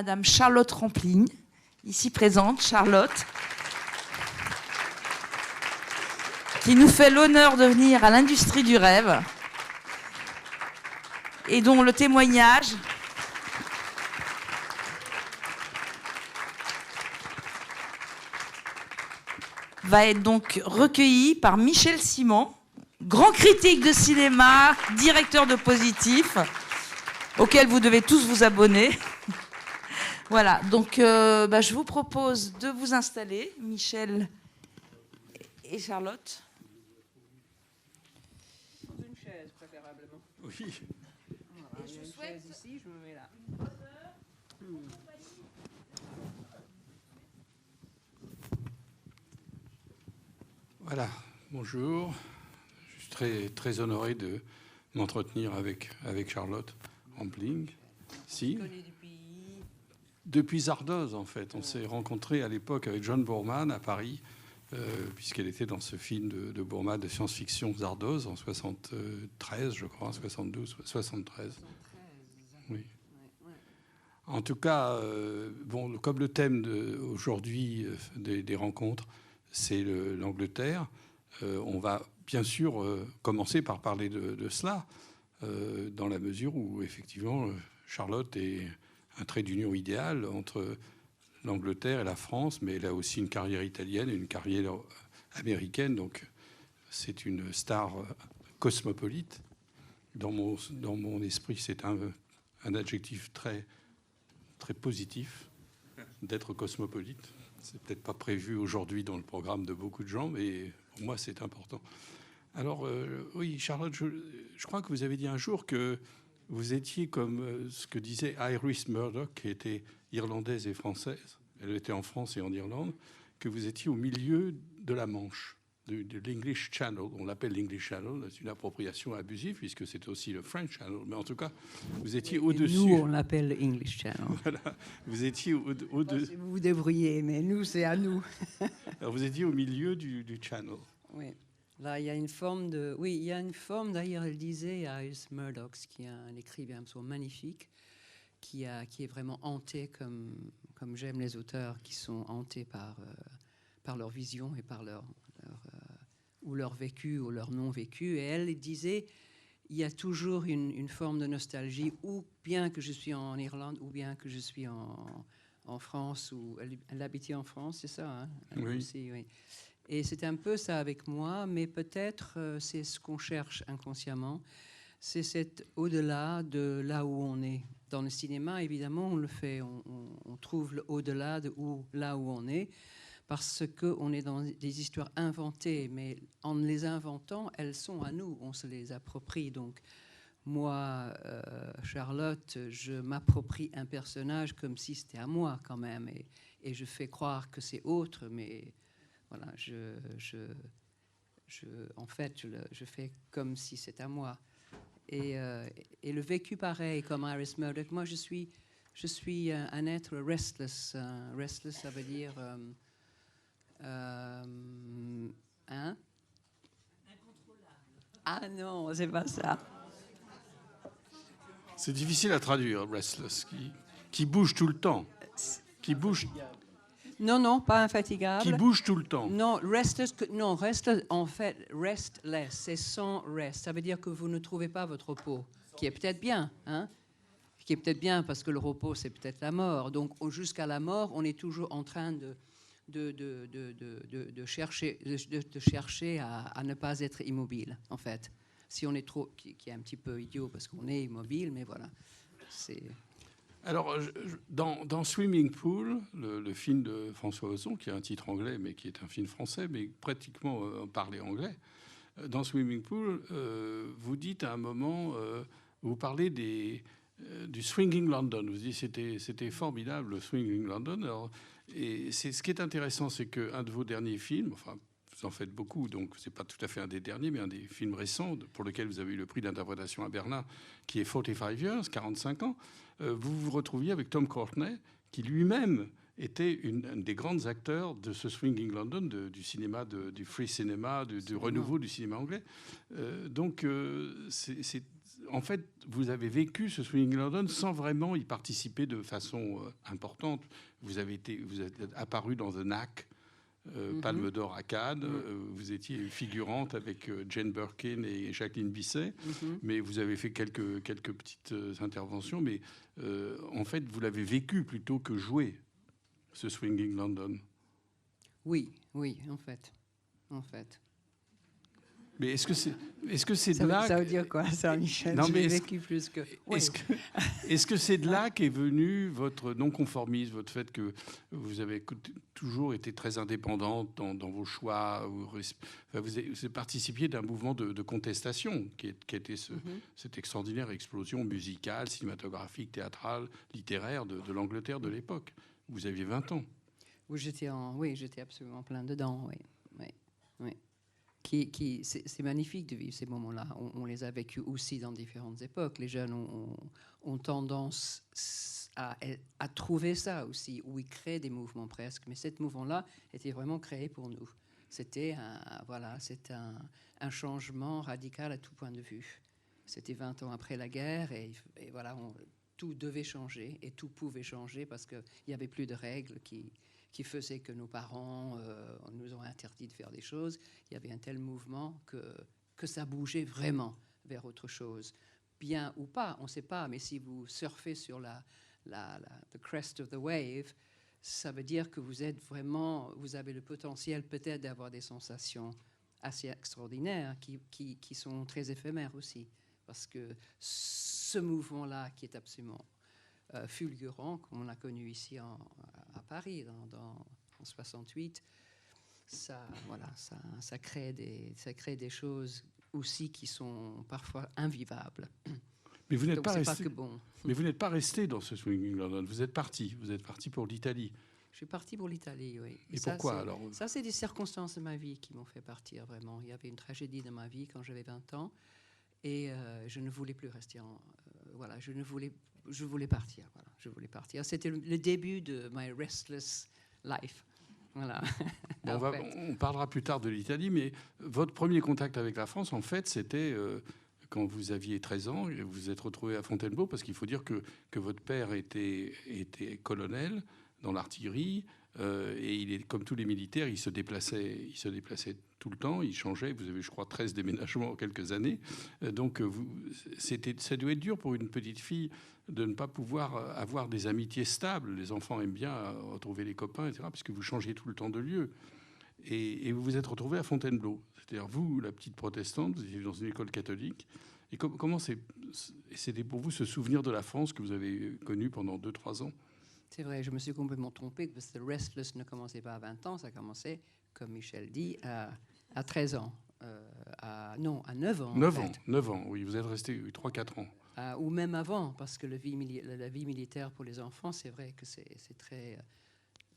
Madame Charlotte Rampling, ici présente, Charlotte, qui nous fait l'honneur de venir à l'industrie du rêve et dont le témoignage va être donc recueilli par Michel Simon, grand critique de cinéma, directeur de Positif, auquel vous devez tous vous abonner. Voilà, donc je vous propose de vous installer, Michel et Charlotte. Une chaise, préférablement. Oui. Voilà, il y a une chaise ici, je me mets là. Voilà, bonjour. Je suis très, très honoré de m'entretenir avec Charlotte Rampling. Si. Depuis Zardoz, en fait. On s'est rencontrés à l'époque avec John Boorman à Paris, puisqu'elle était dans ce film de Boorman de science-fiction Zardoz en 73, je crois, 72, 73. Oui. En tout cas, comme le thème aujourd'hui des rencontres, c'est l'Angleterre, on va bien sûr commencer par parler de cela, dans la mesure où, effectivement, Charlotte est un trait d'union idéal entre l'Angleterre et la France, mais elle a aussi une carrière italienne et une carrière américaine, donc c'est une star cosmopolite. Dans mon esprit, c'est un adjectif très, très positif d'être cosmopolite. C'est peut-être pas prévu aujourd'hui dans le programme de beaucoup de gens, mais pour moi, c'est important. Alors, oui, Charlotte, je crois que vous avez dit un jour que vous étiez comme ce que disait Iris Murdoch, qui était irlandaise et française. Elle était en France et en Irlande, que vous étiez au milieu de la Manche, de l'English Channel. On l'appelle l'English Channel, c'est une appropriation abusive, puisque c'est aussi le French Channel. Mais en tout cas, vous étiez au-dessus. Nous, on l'appelle English Channel. Voilà, vous étiez au-dessus. Vous vous débrouillez, mais nous, c'est à nous. Alors, vous étiez au milieu du Channel. Oui. Là, il y a une forme de... Oui, il y a une forme, d'ailleurs, elle disait, Iris Murdoch, qui est un écrivain absolument magnifique, qui est vraiment hanté, comme j'aime les auteurs qui sont hantés par leur vision et par leur vécu ou leur non-vécu. Et elle disait, il y a toujours une forme de nostalgie, ou bien que je suis en Irlande, ou bien que je suis en France, ou elle habitait en France, c'est ça, hein? Oui. Aussi, oui. Et c'est un peu ça avec moi, mais peut-être c'est ce qu'on cherche inconsciemment, c'est cet au-delà de là où on est. Dans le cinéma, évidemment, on le fait, on trouve le au-delà de là où on est, parce qu'on est dans des histoires inventées, mais en les inventant, elles sont à nous, on se les approprie. Donc moi, Charlotte, je m'approprie un personnage comme si c'était à moi quand même, et je fais croire que c'est autre, mais... Voilà, en fait, je fais comme si c'était à moi. Et le vécu pareil, comme Iris Murdoch. Moi, je suis un être restless. Restless, ça veut dire... Incontrôlable. Ah non, c'est pas ça. C'est difficile à traduire, restless, qui bouge tout le temps. Qui bouge... Non, pas infatigable. Qui bouge tout le temps. Non, restless, en fait, restless, c'est sans rest. Ça veut dire que vous ne trouvez pas votre repos, qui est peut-être bien, hein? Qui est peut-être bien parce que le repos, c'est peut-être la mort. Donc, jusqu'à la mort, on est toujours en train de chercher à ne pas être immobile, en fait. Si on est trop, qui est un petit peu idiot parce qu'on est immobile, mais voilà, c'est... Alors, dans Swimming Pool, le film de François Ozon, qui a un titre anglais, mais qui est un film français, mais pratiquement parlé anglais, dans Swimming Pool, vous dites à un moment, vous parlez du Swinging London. Vous dites c'était formidable, le Swinging London. Alors, et ce qui est intéressant, c'est qu'un de vos derniers films, enfin, vous en faites beaucoup, donc c'est pas tout à fait un des derniers, mais un des films récents pour lequel vous avez eu le prix d'interprétation à Berlin, qui est 45 Years, 45 ans, vous vous retrouviez avec Tom Courtenay, qui lui-même était un des grands acteurs de ce Swinging London, du cinéma, du free cinéma, du renouveau du cinéma anglais. Donc, en fait, vous avez vécu ce Swinging London sans vraiment y participer de façon importante. Vous êtes apparu dans The Knack, Palme d'Or à Cannes. Vous étiez figurante avec Jane Birkin et Jacqueline Bisset. Mais vous avez fait quelques petites interventions. Mais en fait, vous l'avez vécu plutôt que joué, ce Swinging London. Oui, en fait. Mais est-ce que c'est de là... Ça veut dire quoi, ça, Michel? Non, mais vécu plus que... Oui. Est-ce que c'est de là qu'est venu votre non-conformisme, votre fait que vous avez toujours été très indépendante dans vos choix, vous participiez d'un mouvement de contestation qui était cette extraordinaire explosion musicale, cinématographique, théâtrale, littéraire de l'Angleterre de l'époque. Vous aviez 20 ans. Oui, j'étais absolument plein dedans, oui. C'est magnifique de vivre ces moments-là. On les a vécus aussi dans différentes époques. Les jeunes ont tendance à trouver ça aussi, où ils créent des mouvements presque. Mais ce mouvement-là était vraiment créé pour nous. C'était un changement radical à tout point de vue. C'était 20 ans après la guerre et voilà, tout devait changer et tout pouvait changer parce qu'il n'y avait plus de règles qui faisaient que nos parents nous ont interdit de faire des choses. Il y avait un tel mouvement que ça bougeait vraiment vers autre chose. Bien ou pas, on ne sait pas, mais si vous surfez sur the crest of the wave, ça veut dire que vous avez le potentiel peut-être d'avoir des sensations assez extraordinaires qui sont très éphémères aussi. Parce que ce mouvement-là qui est absolument fulgurant, comme on l'a connu ici à Paris en 68, ça crée des choses aussi qui sont parfois invivables. Mais vous n'êtes Donc, pas c'est resté. pas que bon. Mais vous n'êtes pas resté dans ce Swinging London. Vous êtes parti pour l'Italie. Je suis parti pour l'Italie, oui. Et pourquoi alors? Ça, c'est des circonstances de ma vie qui m'ont fait partir vraiment. Il y avait une tragédie dans ma vie quand j'avais 20 ans. Et je ne voulais plus rester je voulais partir. Voilà, je voulais partir. C'était le début de my restless life. Voilà. Bon, on parlera plus tard de l'Italie, mais votre premier contact avec la France, en fait, c'était quand vous aviez 13 ans, et vous vous êtes retrouvé à Fontainebleau, parce qu'il faut dire que votre père était colonel dans l'artillerie, et comme tous les militaires, il se déplaçait tout le temps, il changeait. Vous avez, je crois, 13 déménagements en quelques années. Donc, ça doit être dur pour une petite fille de ne pas pouvoir avoir des amitiés stables. Les enfants aiment bien retrouver les copains, etc., parce que vous changez tout le temps de lieu. Et vous vous êtes retrouvé à Fontainebleau. C'est-à-dire, vous, la petite protestante, vous étiez dans une école catholique. Et comment c'était pour vous ce souvenir de la France que vous avez connu pendant 2-3 ans? C'est vrai, je me suis complètement trompée parce que Restless ne commençait pas à 20 ans, ça commençait, comme Michel dit, à 13 ans. À 9 ans. 9 ans, oui, vous êtes resté 3-4 ans. Ou même avant, parce que la vie militaire pour les enfants, c'est vrai que c'est très...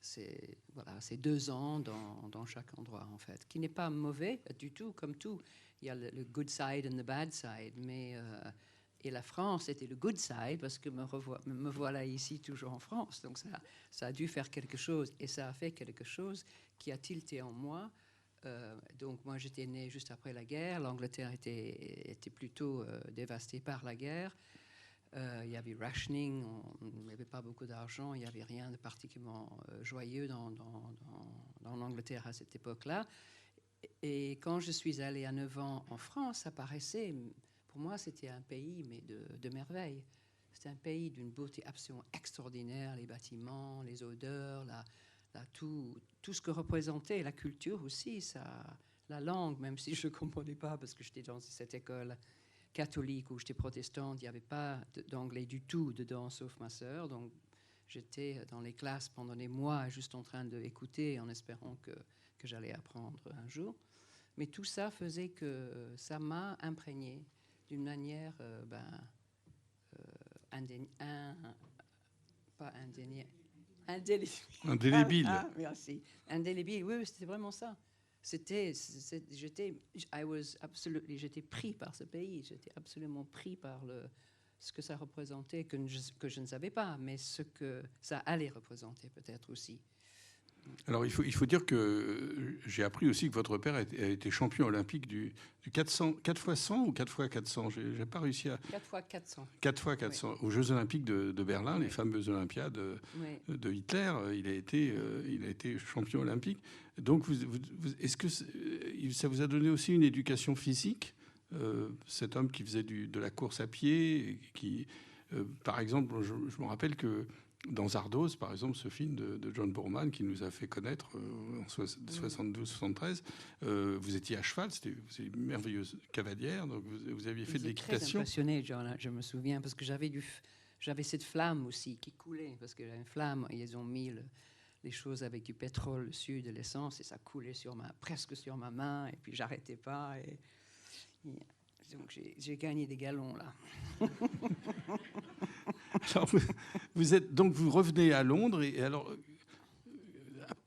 C'est 2 ans dans chaque endroit, en fait, qui n'est pas mauvais du tout, comme tout. Il y a le good side and the bad side, mais... Et la France était le good side parce que me voilà ici toujours en France. Donc ça a dû faire quelque chose. Et ça a fait quelque chose qui a tilté en moi. Donc moi, j'étais né juste après la guerre. L'Angleterre était plutôt dévastée par la guerre. Il y avait rationing, on n'avait pas beaucoup d'argent. Il n'y avait rien de particulièrement joyeux dans l'Angleterre à cette époque-là. Et quand je suis allée à 9 ans en France, ça paraissait... Pour moi, c'était un pays, mais de merveille. C'était un pays d'une beauté absolument extraordinaire, les bâtiments, les odeurs, tout ce que représentait la culture aussi, la langue, même si je ne comprenais pas, parce que j'étais dans cette école catholique où j'étais protestante, il n'y avait pas d'anglais du tout dedans, sauf ma sœur. Donc, j'étais dans les classes pendant des mois, juste en train d'écouter, en espérant que j'allais apprendre un jour. Mais tout ça faisait que ça m'a imprégné d'une manière indélébile. Merci. Indélébile, oui, c'était vraiment ça. J'étais pris par ce pays, j'étais absolument pris par ce que ça représentait, que je ne savais pas, mais ce que ça allait représenter peut-être aussi. Alors, il faut dire que j'ai appris aussi que votre père a été champion olympique du 400, 4 fois 100 ou 4 fois 400. J'ai pas réussi à... 4 fois 400. 4 fois 400. Oui. Aux Jeux olympiques de Berlin, les fameuses Olympiades de Hitler, il a été champion olympique. Donc, est-ce que ça vous a donné aussi une éducation physique, cet homme qui faisait de la course à pied, qui, par exemple, je me rappelle que dans Zardoz, par exemple, ce film de John Boorman qui nous a fait connaître en 72-73, vous étiez à cheval, vous étiez une merveilleuse cavalière, donc vous aviez fait de l'équitation. Très impressionné, John, je me souviens, parce que j'avais cette flamme aussi qui coulait, parce que une flamme, ils ont mis les choses avec du pétrole dessus, de l'essence, et ça coulait presque sur ma main, et puis j'arrêtais pas, et donc j'ai gagné des galons là. Alors, vous revenez à Londres et alors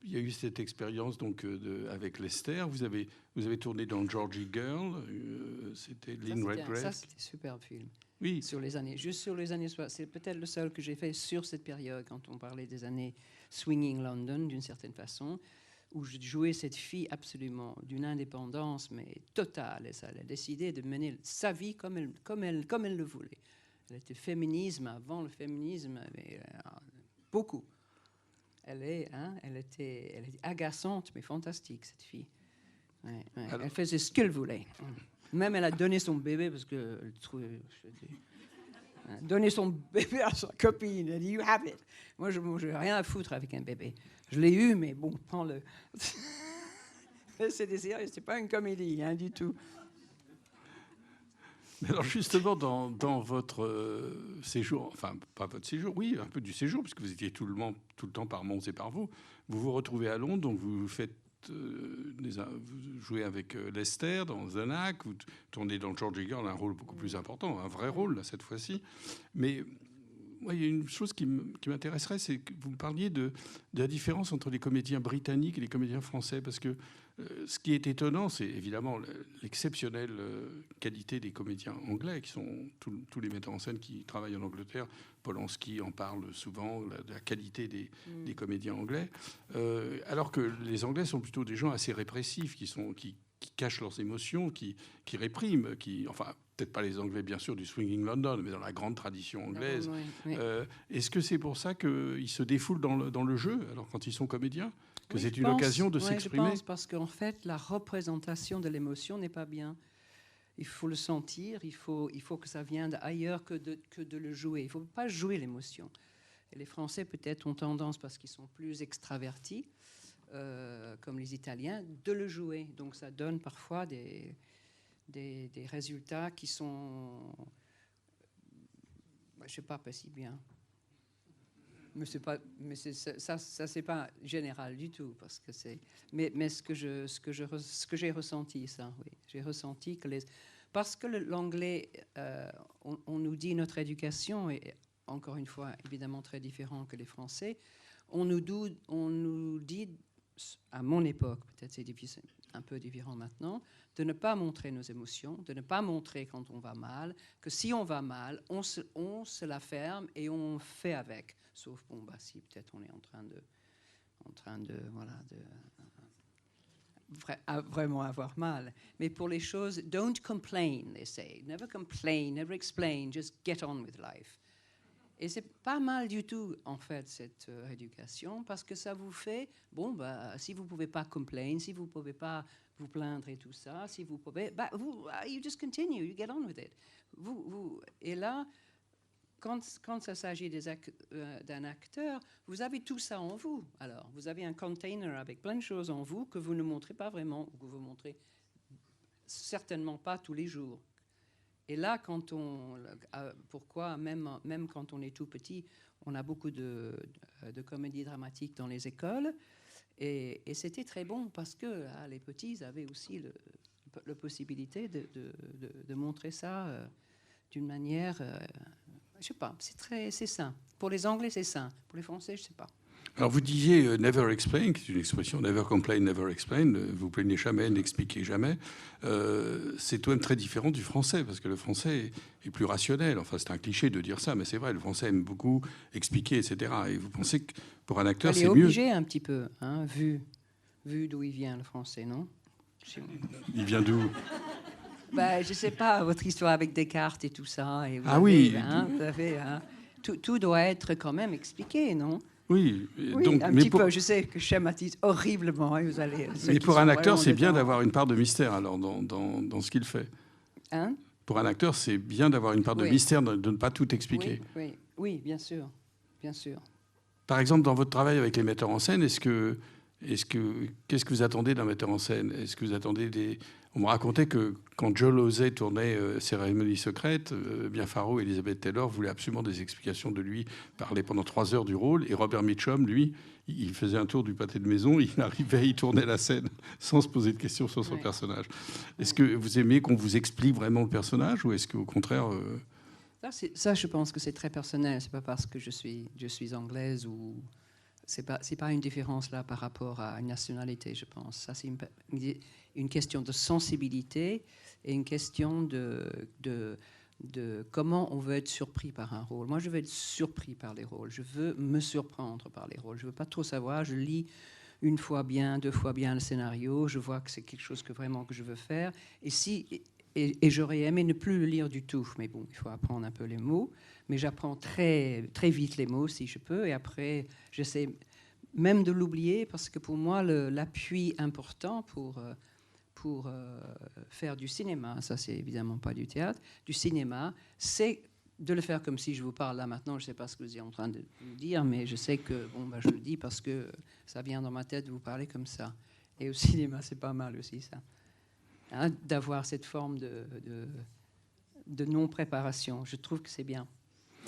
il y a eu cette expérience donc avec Lester. Vous avez tourné dans Georgie Girl. C'était Lynn Redgrave. Ça c'était un superbe film. Oui. Sur les années 60. C'est peut-être le seul que j'ai fait sur cette période quand on parlait des années swinging London d'une certaine façon, où je jouais cette fille absolument d'une indépendance mais totale. Et ça, elle a décidé de mener sa vie comme elle le voulait. Elle était féminisme avant le féminisme, mais beaucoup. Elle était agaçante, mais fantastique, cette fille. Ouais. Alors, elle faisait ce qu'elle voulait. Même elle a donné son bébé, parce qu'elle trouvait... Donner son bébé à sa copine. Elle a dit, you have it. Moi, je n'ai rien à foutre avec un bébé. Je l'ai eu, mais bon, prends-le. C'est pas une comédie, hein, du tout. Mais alors justement, dans votre séjour, enfin pas votre séjour, oui, un peu du séjour, puisque vous étiez tout le temps par Mons et par vous vous retrouvez à Londres, donc vous faites, vous jouez avec Lester dans The Knack, vous tournez dans Georgie Girl, un rôle beaucoup plus important, un vrai rôle là, cette fois-ci. Mais moi, il y a une chose qui m'intéresserait, c'est que vous me parliez de la différence entre les comédiens britanniques et les comédiens français, parce que ce qui est étonnant, c'est évidemment l'exceptionnelle qualité des comédiens anglais, qui sont tous les metteurs en scène qui travaillent en Angleterre. Polanski en parle souvent, de la qualité des comédiens anglais, alors que les Anglais sont plutôt des gens assez répressifs, qui cachent leurs émotions, qui répriment, enfin, peut-être pas les Anglais, bien sûr, du Swinging London, mais dans la grande tradition anglaise. Oui. Est-ce que c'est pour ça qu'ils se défoulent dans le jeu, alors quand ils sont comédiens, que oui, c'est une occasion de s'exprimer? Je pense, parce qu'en fait, la représentation de l'émotion n'est pas bien. Il faut le sentir, il faut que ça vienne d'ailleurs que de le jouer. Il ne faut pas jouer l'émotion. Et les Français, peut-être, ont tendance, parce qu'ils sont plus extravertis, comme les Italiens, de le jouer. Donc ça donne parfois des résultats qui sont, je ne sais pas si bien. Mais ça c'est pas général du tout, parce que c'est. Mais ce que j'ai ressenti, ça, oui, j'ai ressenti que parce que l'anglais, on nous dit notre éducation est encore une fois évidemment très différent que les Français. On nous dit à mon époque, peut-être c'est difficile, un peu différent maintenant, de ne pas montrer nos émotions, de ne pas montrer quand on va mal, que si on va mal, on se la ferme et on fait avec. Sauf, si peut-être on est en train de vraiment avoir mal. Mais pour les choses, don't complain, they say. Never complain, never explain, just get on with life. Et c'est pas mal du tout, en fait, cette éducation, parce que ça vous fait, si vous pouvez pas complain, si vous pouvez pas vous plaindre et tout ça, si vous pouvez, you just continue, you get on with it. Et là, quand ça s'agit d'un acteur, vous avez tout ça en vous. Alors, vous avez un container avec plein de choses en vous que vous ne montrez pas vraiment, ou que vous montrez certainement pas tous les jours. Et là, pourquoi même quand on est tout petit, on a beaucoup de comédies dramatiques dans les écoles, et c'était très bon parce que les petits ils avaient aussi la possibilité de montrer ça d'une manière, je sais pas, c'est sain. Pour les Anglais, c'est sain. Pour les Français, je sais pas. Alors vous disiez never explain, qui est une expression never complain, never explain. Vous plaignez jamais, n'expliquez jamais. C'est tout de même très différent du français, parce que le français est plus rationnel. Enfin, c'est un cliché de dire ça, mais c'est vrai. Le français aime beaucoup expliquer, etc. Et vous pensez que pour un acteur, c'est mieux. Il est obligé un petit peu, hein, vu d'où il vient le français, non? Il vient d'où? Je ne sais pas, votre histoire avec Descartes et tout ça. Et oui. Vous avez, tout doit être quand même expliqué, non? Oui, donc, un petit peu. Je sais que je schématise horriblement. Et vous allez, mais pour un acteur, c'est bien d'avoir une part de mystère alors dans ce qu'il fait. Hein? Pour un acteur, c'est bien d'avoir une part de mystère, de ne pas tout expliquer. Oui, bien sûr, bien sûr. Par exemple, dans votre travail avec les metteurs en scène, qu'est-ce que vous attendez d'un metteur en scène? Est-ce que vous attendez des... On me racontait que quand Joe Losey tournait Cérémonie secrète, Biafaro et Elizabeth Taylor voulaient absolument des explications de lui, parlaient pendant 3 heures du rôle, et Robert Mitchum, lui, il faisait un tour du pâté de maison, il arrivait, il tournait la scène sans se poser de questions sur son personnage. Est-ce que vous aimez qu'on vous explique vraiment le personnage, ou est-ce qu'au contraire... Ça, je pense que c'est très personnel. C'est pas parce que je suis anglaise ou... C'est pas une différence là par rapport à une nationalité, je pense. Ça, c'est une question de sensibilité et une question de comment on veut être surpris par un rôle. Moi, je veux être surpris par les rôles. Je veux me surprendre par les rôles. Je veux pas trop savoir. Je lis 1 fois bien, 2 fois bien le scénario. Je vois que c'est quelque chose que je veux faire. Et j'aurais aimé ne plus le lire du tout. Mais bon, il faut apprendre un peu les mots. Mais j'apprends très, très vite les mots, si je peux. Et après, j'essaie même de l'oublier, parce que pour moi, l'appui important pour faire du cinéma, ça, c'est évidemment pas du théâtre, du cinéma, c'est de le faire comme si je vous parle là maintenant. Je ne sais pas ce que vous êtes en train de me dire, mais je sais que je le dis parce que ça vient dans ma tête de vous parler comme ça. Et au cinéma, c'est pas mal aussi, ça. Hein, d'avoir cette forme de non-préparation. Je trouve que c'est bien.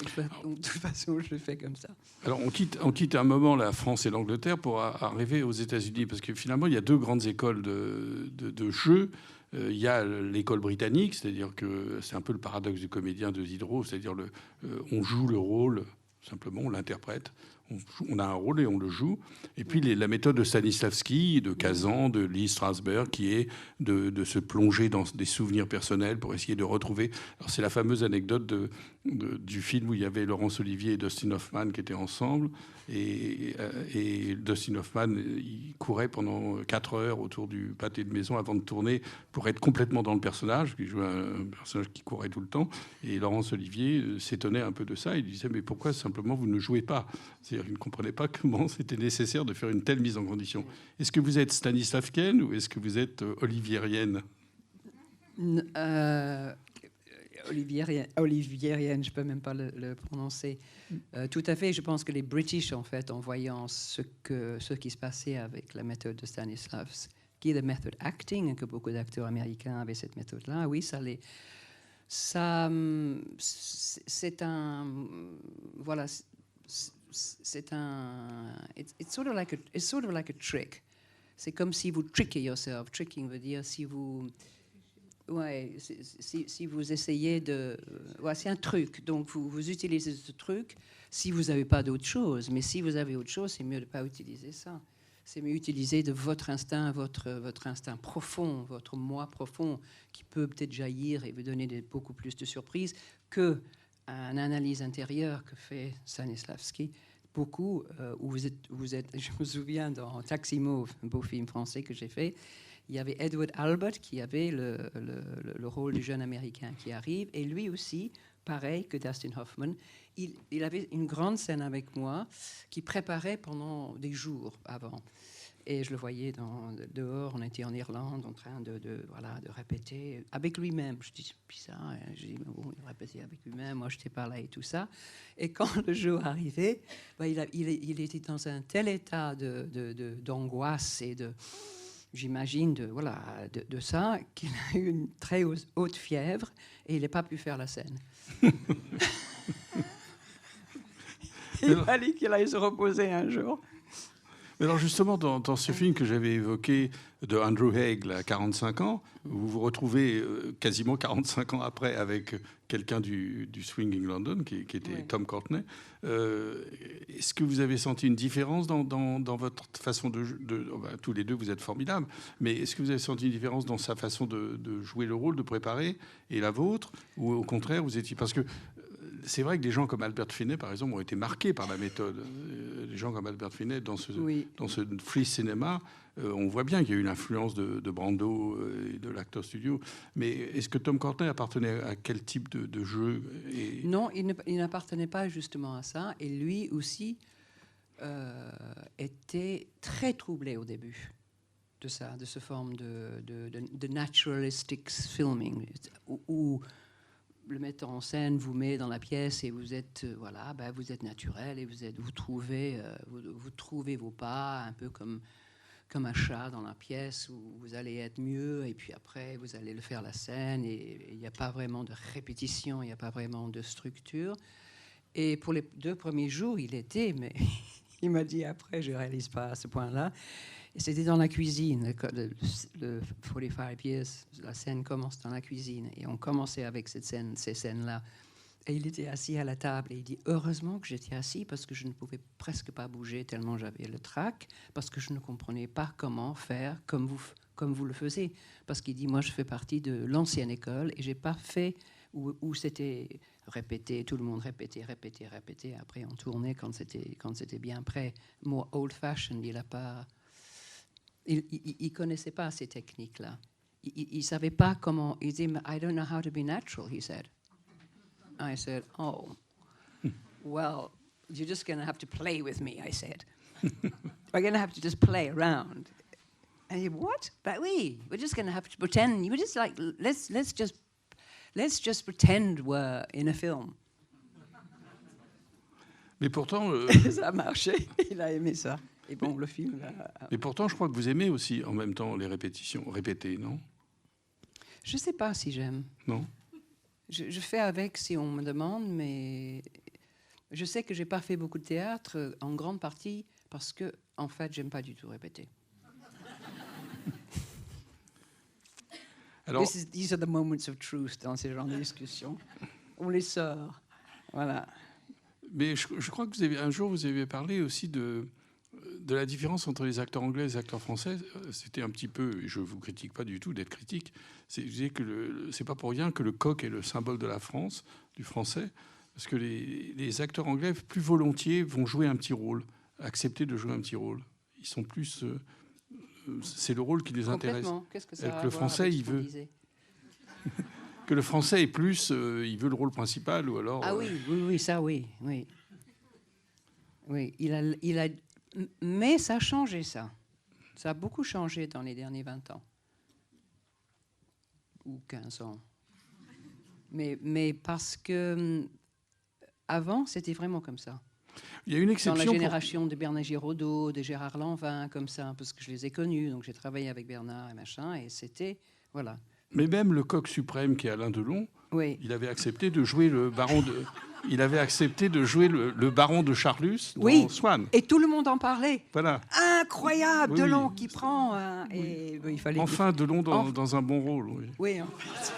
De toute façon, je le fais comme ça. Alors, on quitte un moment la France et l'Angleterre pour arriver aux États-Unis, parce que finalement, il y a 2 grandes écoles de jeu. Il y a l'école britannique, c'est-à-dire que c'est un peu le paradoxe du comédien de Diderot, c'est-à-dire on joue le rôle, simplement, on l'interprète. On a un rôle et on le joue. Et puis la méthode de Stanislavski, de Kazan, de Lee Strasberg, qui est de se plonger dans des souvenirs personnels pour essayer de retrouver... Alors c'est la fameuse anecdote du film où il y avait Laurence Olivier et Dustin Hoffman qui étaient ensemble. Et Dustin Hoffman, il courait pendant 4 heures autour du pâté de maison avant de tourner pour être complètement dans le personnage. Il jouait un personnage qui courait tout le temps. Et Laurence Olivier s'étonnait un peu de ça. Il disait, mais pourquoi simplement vous ne jouez pas? C'est-à-dire qu'il ne comprenait pas comment c'était nécessaire de faire une telle mise en condition. Est-ce que vous êtes Stanislavskienne ou est-ce que vous êtes oliviérienne? Oliviérienne, je ne peux même pas le prononcer. Tout à fait, je pense que les British, en fait, en voyant ce qui se passait avec la méthode de Stanislavski, qui est la méthode acting, que beaucoup d'acteurs américains avaient cette méthode-là, oui, c'est un... Voilà, c'est un... It's sort of like a trick. C'est comme si vous trickez yourself. Tricking veut dire si vous... Ouais, si vous essayez de... Ouais, c'est un truc. Donc, vous utilisez ce truc si vous n'avez pas d'autre chose. Mais si vous avez autre chose, c'est mieux de ne pas utiliser ça. C'est mieux utiliser de votre instinct, votre instinct profond, votre moi profond, qui peut peut-être jaillir et vous donner beaucoup plus de surprises que une analyse intérieure que fait Stanislavski. Beaucoup, où vous êtes... Je me souviens dans Taxi Mauve, un beau film français que j'ai fait, il y avait Edward Albert qui avait le rôle du jeune Américain qui arrive. Et lui aussi, pareil que Dustin Hoffman, il avait une grande scène avec moi qui préparait pendant des jours avant. Et je le voyais dehors, on était en Irlande en train de répéter avec lui-même. Je dis, bizarre, je dis, bon, il répétait avec lui-même, moi je n'étais pas là et tout ça. Et quand le jour arrivait, il était dans un tel état d'angoisse et j'imagine, de ça, qu'il a eu une très haute fièvre et il n'a pas pu faire la scène. Il fallait qu'il aille se reposer un jour. Mais alors justement, dans ce film que j'avais évoqué de Andrew Haigh, là, 45 ans, vous vous retrouvez quasiment 45 ans après avec quelqu'un du Swinging London, qui était Oui. Tom Courtenay. Est-ce que vous avez senti une différence dans votre façon tous les deux, vous êtes formidables, mais est-ce que vous avez senti une différence dans sa façon de jouer le rôle, de préparer, et la vôtre, ou au contraire, vous étiez... Parce que c'est vrai que des gens comme Albert Finney, par exemple, ont été marqués par la méthode. Les gens comme Albert Finney, dans ce free cinéma, on voit bien qu'il y a eu l'influence de Brando et de l'Actors Studio. Mais est-ce que Tom Courtenay appartenait à quel type de jeu Non, il n'appartenait pas justement à ça. Et lui aussi était très troublé au début de ça, de ce forme de naturalistic filming, où le metteur en scène vous met dans la pièce et vous êtes vous êtes naturel et vous trouvez vos pas un peu comme un chat dans la pièce où vous allez être mieux et puis après vous allez le faire la scène et il n'y a pas vraiment de répétition, il n'y a pas vraiment de structure. Et pour les 2 premiers jours, il était, mais il m'a dit après, je réalise pas à ce point-là. Et c'était dans la cuisine, le 45 Years, la scène commence dans la cuisine. Et on commençait avec ces scènes-là. Et il était assis à la table et il dit « Heureusement que j'étais assis parce que je ne pouvais presque pas bouger tellement j'avais le trac, parce que je ne comprenais pas comment faire comme vous le faisiez. » Parce qu'il dit « Moi, je fais partie de l'ancienne école et j'ai pas fait où c'était répété, tout le monde répétait. Après, on tournait quand c'était bien prêt. More old-fashioned, il a pas... Il connaissait pas ces techniques-là. Il savait pas comment... Il dit, I don't know how to be natural, he said. I said, oh, well, you're just going to have to play with me, I said. We're going to have to just play around. And he, what? But we're just going to have to pretend. You were just like, let's just pretend we're in a film. Mais pourtant... Ça a marché, il a aimé ça. Et bon, le film... Mais pourtant, je crois que vous aimez aussi en même temps les répétitions, répéter, non? Je ne sais pas si j'aime. Non. Je fais avec si on me demande, mais je sais que je n'ai pas fait beaucoup de théâtre, en grande partie parce que, en fait, j'aime pas du tout répéter. Alors, These are the moments of truth dans ces genres de discussions. On les sort. Voilà. Mais je crois que un jour, vous avez parlé aussi de la différence entre les acteurs anglais et les acteurs français. C'était un petit peu, et je ne vous critique pas du tout d'être critique, je disais que c'est pas pour rien que le coq est le symbole de la France, du français, parce que les acteurs anglais, plus volontiers, vont jouer un petit rôle, accepter de jouer un petit rôle. Ils sont plus... c'est le rôle qui les intéresse. Qu'est-ce que ça a à le voir français, avec il ce qu'on veut... disait que le français est plus... il veut le rôle principal, ou alors... Ah oui, ça, oui. Oui, il a... Mais ça a changé, ça. Ça a beaucoup changé dans les derniers 20 ans. Ou 15 ans. Mais parce que avant, c'était vraiment comme ça. Il y a une exception. Dans la génération de Bernard Giraudot, de Gérard Lanvin, comme ça, parce que je les ai connus, donc j'ai travaillé avec Bernard et machin, et c'était... Voilà. Mais même le coq suprême, qui est Alain Delon, oui. Il avait accepté de jouer le baron de... Il avait accepté de jouer le baron de Charlus dans Swan. Et tout le monde en parlait. Voilà. Incroyable, Delon qui prend... et il fallait... Enfin, Delon dans un bon rôle. Oui, en fait.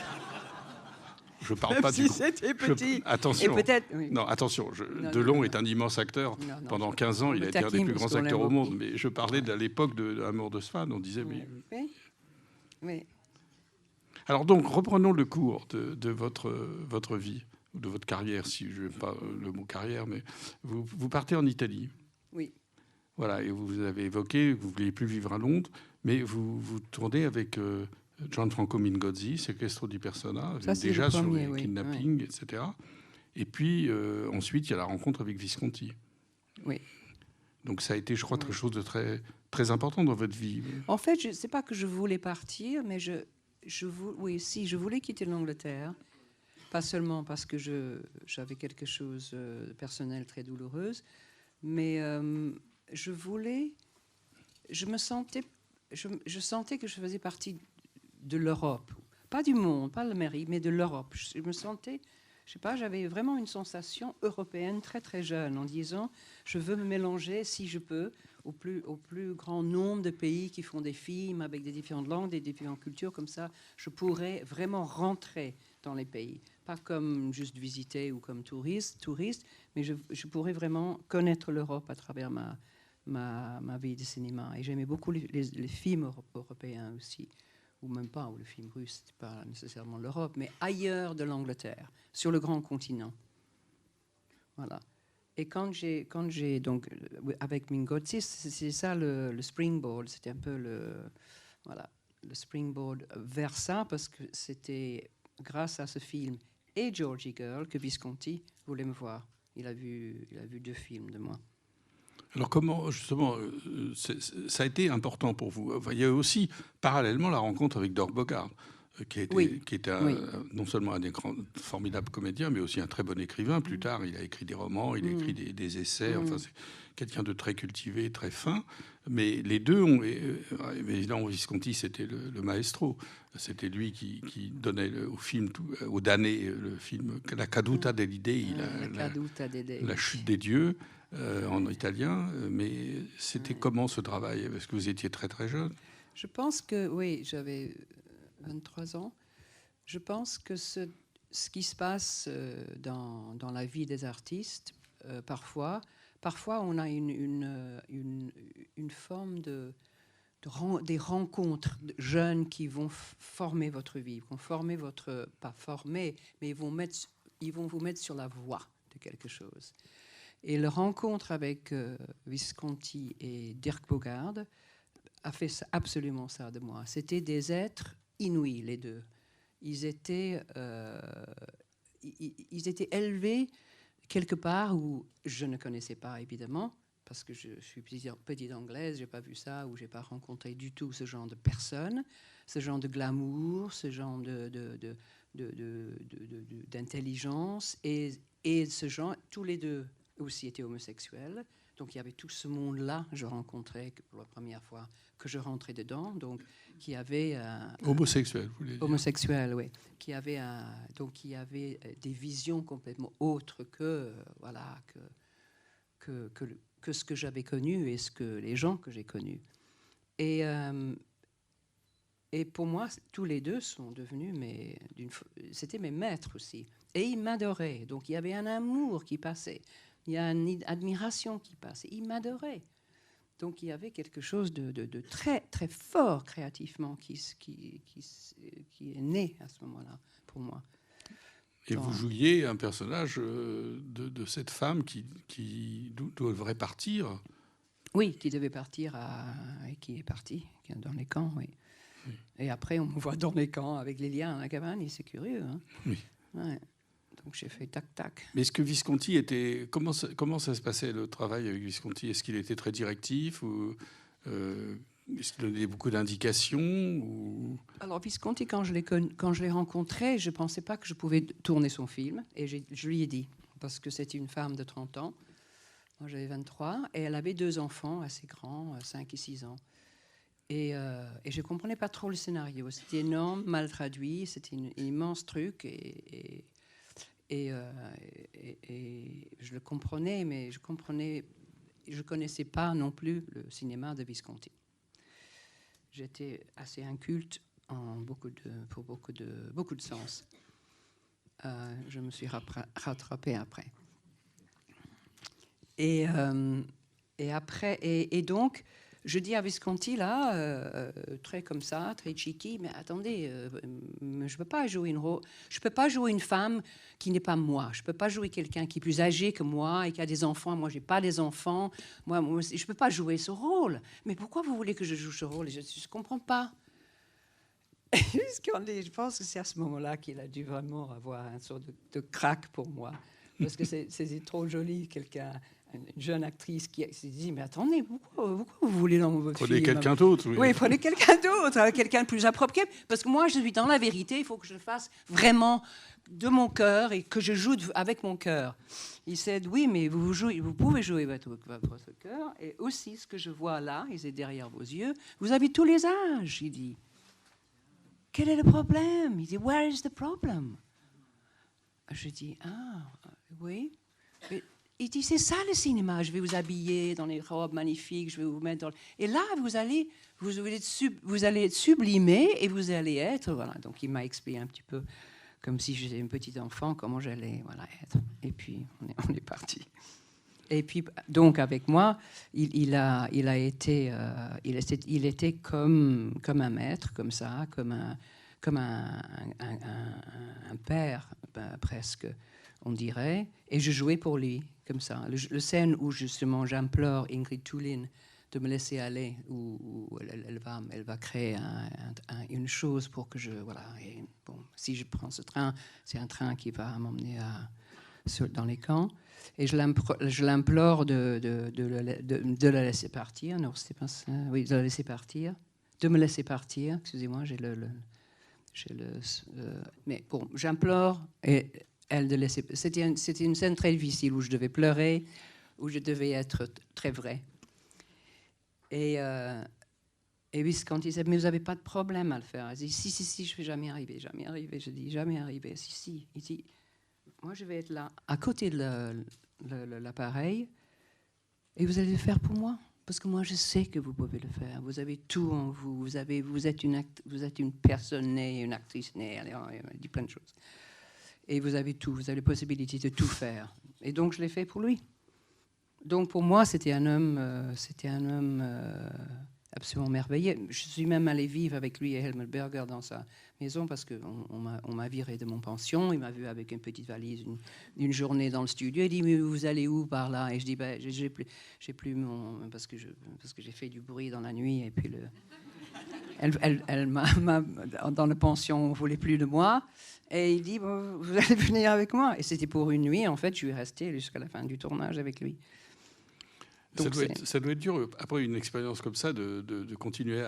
Je parle pas si du... c'était petit. Attention. Et peut-être... Oui. Non, attention. Delon est un immense acteur. Pendant 15 ans, il a été un des plus grands acteurs au monde. Mais je parlais de l'époque de Amour de Swan. On disait... Oui. Alors donc, reprenons le cours de votre vie, de votre carrière, si je n'aime pas le mot carrière, mais vous partez en Italie. Oui. Voilà, et vous avez évoqué que vous ne vouliez plus vivre à Londres, mais vous tournez avec Gianfranco Mingozzi, Sequestro di Persona, déjà sur les kidnappings, etc. Et puis ensuite, il y a la rencontre avec Visconti. Oui. Donc ça a été, je crois, quelque chose de très, très important dans votre vie. En fait, je ne sais pas que je voulais partir, mais je voulais quitter l'Angleterre. Pas seulement parce que j'avais quelque chose de personnel très douloureuse, mais je sentais que je faisais partie de l'Europe. Pas du monde, pas l'Amérique, mais de l'Europe. Je me sentais, je sais pas, j'avais vraiment une sensation européenne très très jeune en disant, je veux me mélanger si je peux au plus grand nombre de pays qui font des films avec des différentes langues, des différentes cultures. Comme ça, je pourrais vraiment rentrer dans les pays. Pas comme juste visiter ou comme touriste, mais je pourrais vraiment connaître l'Europe à travers ma vie de cinéma. Et j'aimais beaucoup les films européens aussi, ou même pas, ou le film russe, c'est pas nécessairement l'Europe, mais ailleurs de l'Angleterre, sur le grand continent. Voilà. Et quand j'ai donc avec Mingozzi, c'est ça le springboard, c'était un peu le springboard vers ça, parce que c'était grâce à ce film et Georgie Girl que Visconti voulait me voir. Il a vu 2 films de moi. Alors comment, justement, ça a été important pour vous? Enfin, il y a aussi, parallèlement, la rencontre avec Dirk Bogarde, qui était non seulement un formidable comédien, mais aussi un très bon écrivain. Plus tard, il a écrit des romans, il a écrit des essais. Enfin, c'est quelqu'un de très cultivé, très fin. Mais les deux ont... évidemment, Visconti, c'était le maestro. C'était lui qui donnait au film, au damné, le film La caduta degli dei, la chute des dieux, en italien. Mais c'était comment ce travail? Parce que vous étiez très très jeune. Je pense que, oui, j'avais 23 ans. Je pense que ce qui se passe dans la vie des artistes, parfois on a une forme des rencontres de jeunes qui vont former votre vie, vont former votre... Pas former, mais ils vont vous mettre sur la voie de quelque chose. Et la rencontre avec Visconti et Dirk Bogarde a fait absolument ça de moi. C'était des êtres inouïs, les deux. Ils étaient élevés quelque part où je ne connaissais pas, évidemment, parce que je suis petite anglaise, j'ai pas vu ça, ou j'ai pas rencontré du tout ce genre de personnes, ce genre de glamour, ce genre d'intelligence, et ce genre, tous les deux aussi étaient homosexuels. Donc il y avait tout ce monde-là, je rencontrais pour la première fois que je rentrais dedans, donc qui avait homosexuel, vous voulez dire. Homosexuel, oui, qui avait des visions complètement autres que que ce que j'avais connu et ce que les gens que j'ai connus. Et pour moi, tous les deux sont devenus c'était mes maîtres aussi. Et ils m'adoraient. Donc il y avait un amour qui passait. Il y a une admiration qui passait. Ils m'adoraient. Donc il y avait quelque chose de très, très fort créativement qui est né à ce moment-là pour moi. Et vous jouiez un personnage de cette femme qui devrait partir. Oui, qui devait partir et qui est partie dans les camps, oui. Et après, on me voit dans les camps avec les liens à la cabane, et c'est curieux. Hein. Oui. Ouais. Donc j'ai fait tac-tac. Mais est-ce que Visconti était... Comment ça se passait le travail avec Visconti? Est-ce qu'il était très directif ou est-ce qu'il donnait beaucoup d'indications ou... Alors Visconti, quand je l'ai rencontré, je ne pensais pas que je pouvais tourner son film. Et je lui ai dit, parce que c'était une femme de 30 ans. Moi j'avais 23. Et elle avait 2 enfants assez grands, 5 et 6 ans. Et je ne comprenais pas trop le scénario. C'était énorme, mal traduit. C'était un immense truc. Et je le comprenais, mais je ne connaissais pas non plus le cinéma de Visconti. J'étais assez inculte pour beaucoup de sens. Je me suis rattrapée après. Et après, et donc, je dis à Visconti, là, très comme ça, très cheeky, mais attendez, je ne peux pas jouer une femme qui n'est pas moi. Je ne peux pas jouer quelqu'un qui est plus âgé que moi et qui a des enfants. Moi, je n'ai pas des enfants. Moi, je ne peux pas jouer ce rôle. Mais pourquoi vous voulez que je joue ce rôle? Je ne comprends pas. Je pense que c'est à ce moment-là qu'il a dû vraiment avoir un sort de crack pour moi. Parce que c'est trop joli, une jeune actrice qui s'est dit, mais attendez, pourquoi vous voulez dans votre film? Prenez quelqu'un d'autre. Oui, prenez quelqu'un d'autre, quelqu'un de plus approprié. Parce que moi, je suis dans la vérité, il faut que je le fasse vraiment de mon cœur et que je joue avec mon cœur. Il s'est dit, oui, mais vous pouvez jouer votre cœur. Et aussi, ce que je vois là, il est derrière vos yeux, vous avez tous les âges, il dit. Quel est le problème? Il dit, where is the problem? Je dis, oui. Mais il dit, c'est ça le cinéma, je vais vous habiller dans les robes magnifiques, je vais vous mettre dans... Et là, vous allez être sublimé et vous allez être... Voilà. Donc, il m'a expliqué un petit peu, comme si j'étais une petite enfant, comment j'allais être. Et puis, on est parti. Et puis, donc, avec moi, il était comme un maître, comme ça, comme un père, presque, on dirait. Et je jouais pour lui, comme ça. Le scène où, justement, j'implore Ingrid Thulin de me laisser aller, où elle va créer une chose pour que je... Voilà. Et bon, si je prends ce train, c'est un train qui va m'emmener dans les camps. Et je l'implore de la laisser partir. Non, c'était pas ça. Oui, de la laisser partir. De me laisser partir. Excusez-moi, mais bon, j'implore et elle de laisser... C'était une scène très difficile où je devais pleurer, où je devais être très vraie. Et oui, quand il disait, mais vous n'avez pas de problème à le faire. Elle dit, si, je ne vais jamais arriver. Je dis, jamais arriver. Si. Il dit, moi, je vais être là, à côté de l'appareil, et vous allez le faire pour moi. Parce que moi, je sais que vous pouvez le faire. Vous avez tout en vous. Vous êtes une personne née, une actrice née. Elle dit plein de choses. Et vous avez tout. Vous avez la possibilité de tout faire. Et donc, je l'ai fait pour lui. Donc, pour moi, c'était un homme absolument merveilleux. Je suis même allée vivre avec lui et Helmut Berger dans sa maison parce qu'on m'a viré de mon pension. Il m'a vu avec une petite valise une journée dans le studio. Il dit, mais vous allez où par là? Et je dis, ben, j'ai plus mon... Parce que j'ai fait du bruit dans la nuit. Et puis, dans la pension, on ne voulait plus de moi. Et il dit, bon, vous allez venir avec moi. Et c'était pour une nuit. En fait, je suis restée jusqu'à la fin du tournage avec lui. Donc ça doit être dur, après une expérience comme ça, de continuer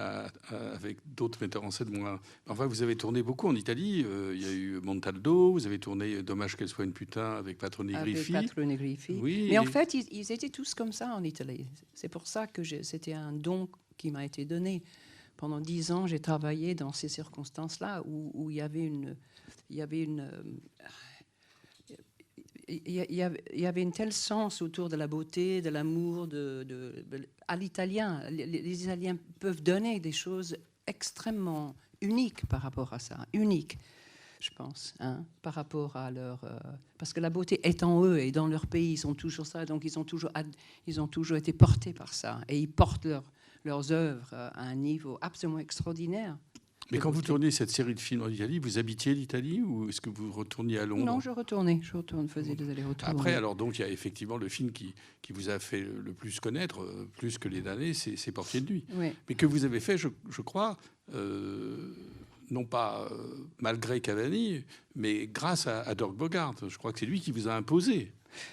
avec d'autres metteurs en scène moins... Enfin, vous avez tourné beaucoup en Italie. Il y a eu Montaldo, vous avez tourné Dommage qu'elle soit une putain avec Patrone Griffi. Oui, mais en fait, ils étaient tous comme ça en Italie. C'est pour ça que c'était un don qui m'a été donné. Pendant 10 ans, j'ai travaillé dans ces circonstances-là où il y avait un tel sens autour de la beauté, de l'amour, à l'italien. Les Italiens peuvent donner des choses extrêmement uniques par rapport à ça. Uniques, je pense, par rapport à leur... parce que la beauté est en eux et dans leur pays, ils sont toujours ça. Donc, ils ont toujours été portés par ça. Et ils portent leurs œuvres à un niveau absolument extraordinaire. Mais quand vous tourniez cette série de films en Italie, vous habitiez l'Italie ou est-ce que vous retourniez à Londres? Non, je faisais des allers-retours. Après, alors donc, il y a effectivement le film qui vous a fait le plus connaître, plus que les damnés, c'est Portier de nuit. Oui. Mais que vous avez fait, je crois, non pas malgré Cavani, mais grâce à Dirk Bogarde. Je crois que c'est lui qui vous a imposé.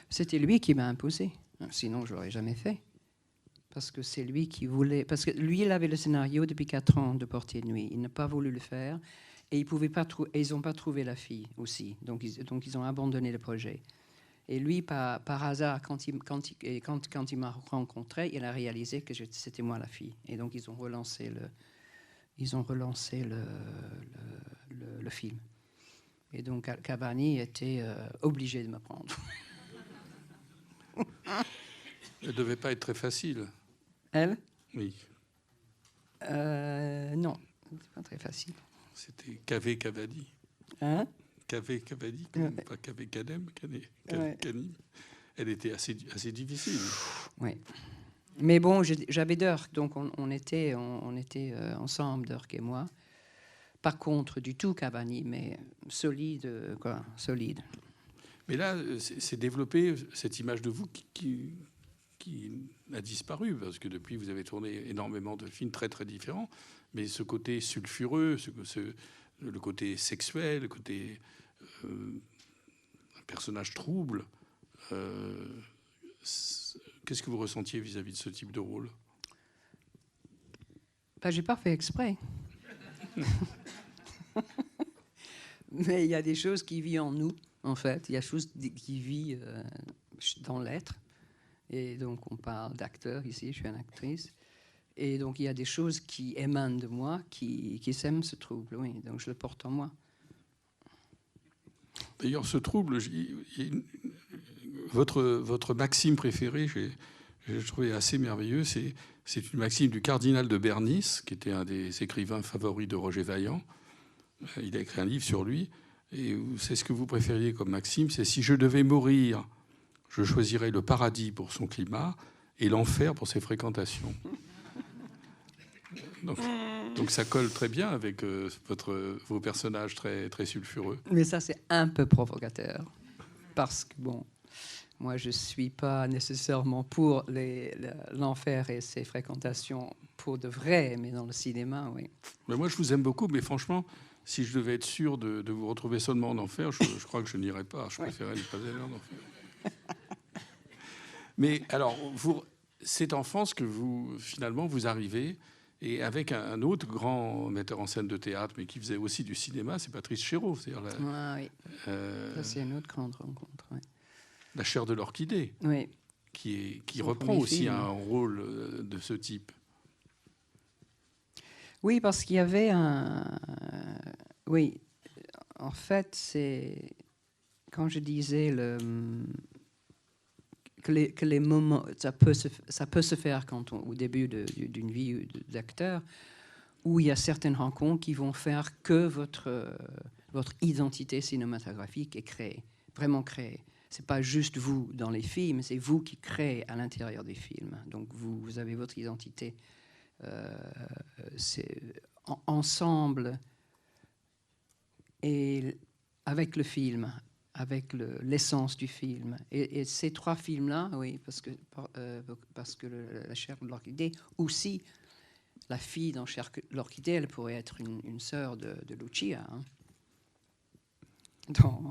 C'était lui qui m'a imposé. Sinon, je l'aurais jamais fait. Parce que c'est lui qui voulait... Parce que lui, il avait le scénario depuis 4 ans de Portier de nuit. Il n'a pas voulu le faire. Et ils n'ont pas trouvé la fille aussi. Donc, ils ont abandonné le projet. Et lui, par hasard, quand il m'a rencontré, il a réalisé que c'était moi la fille. Et donc, ils ont relancé le film. Et donc, Cavani était obligé de me prendre. Elle ne devait pas être très facile. Elle? Oui. Non, c'est pas très facile. C'était Cavé Cavani. Hein? Cavé Cavani, pas Cavé Canem, Canim. Elle était assez difficile. Oui. Mais bon, j'avais Dirk, donc on était ensemble, Dirk et moi. Pas contre du tout Cavani, mais solide, quoi, solide. Mais là, c'est développé cette image de vous qui a disparu, parce que depuis, vous avez tourné énormément de films très, très différents, mais ce côté sulfureux, le côté sexuel, le côté un personnage trouble, qu'est-ce que vous ressentiez vis-à-vis de ce type de rôle? J'ai pas fait exprès. Mais il y a des choses qui vivent en nous, en fait. Il y a des choses qui vivent dans l'être. Et donc, on parle d'acteur ici, je suis une actrice. Et donc, il y a des choses qui émanent de moi, qui sèment ce trouble, oui. Donc, je le porte en moi. D'ailleurs, ce trouble, votre maxime préférée, j'ai trouvé assez merveilleux, c'est une maxime du cardinal de Bernis, qui était un des écrivains favoris de Roger Vaillant. Il a écrit un livre sur lui, et c'est ce que vous préfériez comme maxime, c'est « Si je devais mourir, je choisirais le paradis pour son climat et l'enfer pour ses fréquentations ». Donc ça colle très bien avec vos personnages très, très sulfureux. Mais ça, c'est un peu provocateur. Parce que, bon, moi, je ne suis pas nécessairement pour l'enfer et ses fréquentations pour de vrai, mais dans le cinéma, oui. Mais moi, je vous aime beaucoup, mais franchement, si je devais être sûr de vous retrouver seulement en enfer, je crois que je n'irais pas. Je préférerais ne pas aller en enfer. Mais alors, c'est en France que finalement, vous arrivez... Et avec un autre grand metteur en scène de théâtre, mais qui faisait aussi du cinéma, c'est Patrice Chéreau. Oui. Ça, c'est une autre grande rencontre. Oui. La chair de l'orchidée, oui. qui reprend aussi un rôle de ce type. Oui, parce qu'il y avait un... Oui, en fait, c'est... Quand je disais que les moments, ça peut se faire au début d'une vie d'acteur, où il y a certaines rencontres qui vont faire que votre identité cinématographique est créée, vraiment créée. C'est pas juste vous dans les films, c'est vous qui créez à l'intérieur des films. Donc vous avez votre identité. C'est ensemble et avec le film, avec l'essence du film. Et ces trois films-là, oui, parce que la chair de l'orchidée, aussi, la fille dans chair de l'orchidée, elle pourrait être une sœur de Lucia, hein,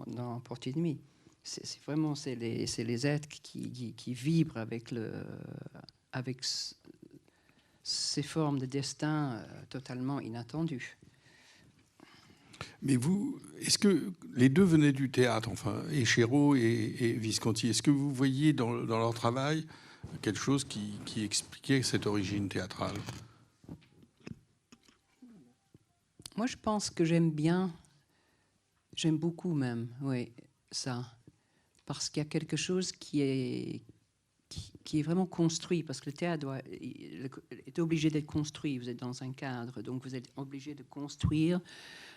dans Portée de nuit. C'est vraiment les êtres qui vibrent avec ces formes de destin totalement inattendues. Mais est-ce que les deux venaient du théâtre, enfin, et Chéreau et Visconti, est-ce que vous voyez dans leur travail quelque chose qui expliquait cette origine théâtrale? Moi, je pense que j'aime beaucoup même, oui, ça. Parce qu'il y a quelque chose qui est vraiment construit, parce que le théâtre est obligé d'être construit. Vous êtes dans un cadre, donc vous êtes obligé de construire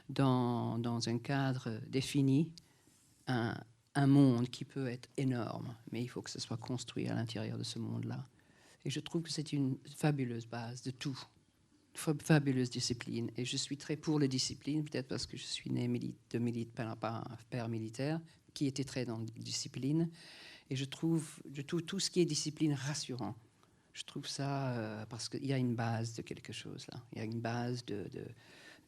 dans un cadre défini un monde qui peut être énorme, mais il faut que ce soit construit à l'intérieur de ce monde-là. Et je trouve que c'est une fabuleuse base de tout, fabuleuse discipline. Et je suis très pour la discipline, peut-être parce que je suis né par un père militaire qui était très dans la discipline. Et je trouve tout ce qui est discipline rassurant. Je trouve ça parce qu'il y a une base de quelque chose là. Il y a une base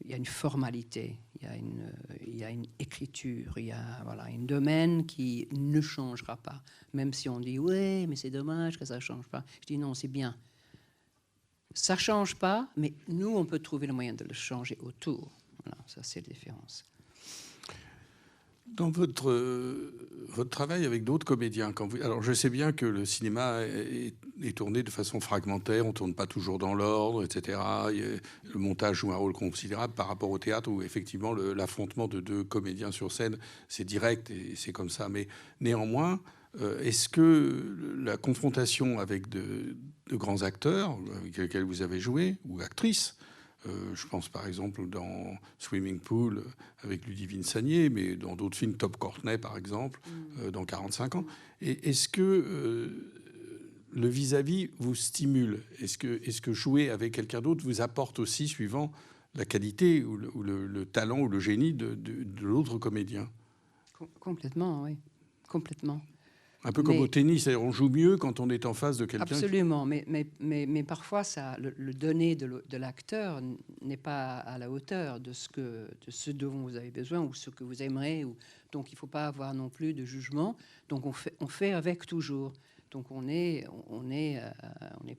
il y a une formalité, il y a une écriture, il y a un domaine qui ne changera pas. Même si on dit ouais, mais c'est dommage que ça ne change pas. Je dis non, c'est bien. Ça ne change pas, mais nous, on peut trouver le moyen de le changer autour. Voilà, ça, c'est la différence. Dans votre travail avec d'autres comédiens, alors je sais bien que le cinéma est tourné de façon fragmentaire, on ne tourne pas toujours dans l'ordre, etc. Le montage joue un rôle considérable par rapport au théâtre où effectivement l'affrontement de deux comédiens sur scène, c'est direct et c'est comme ça. Mais néanmoins, est-ce que la confrontation avec de grands acteurs avec lesquels vous avez joué, ou actrices, je pense par exemple dans Swimming Pool avec Ludivine Sagnier, mais dans d'autres films, Top Courtenay par exemple, dans 45 ans. Et est-ce que le vis-à-vis vous stimule? Est-ce que jouer avec quelqu'un d'autre vous apporte aussi, suivant la qualité ou le talent ou le génie de l'autre comédien? Complètement, oui. Complètement. Un peu comme au tennis, c'est-à-dire on joue mieux quand on est en face de quelqu'un. Absolument, mais parfois le donner de l'acteur n'est pas à la hauteur de ce dont vous avez besoin ou ce que vous aimeriez. Donc il ne faut pas avoir non plus de jugement. Donc on fait avec toujours. Donc on n'est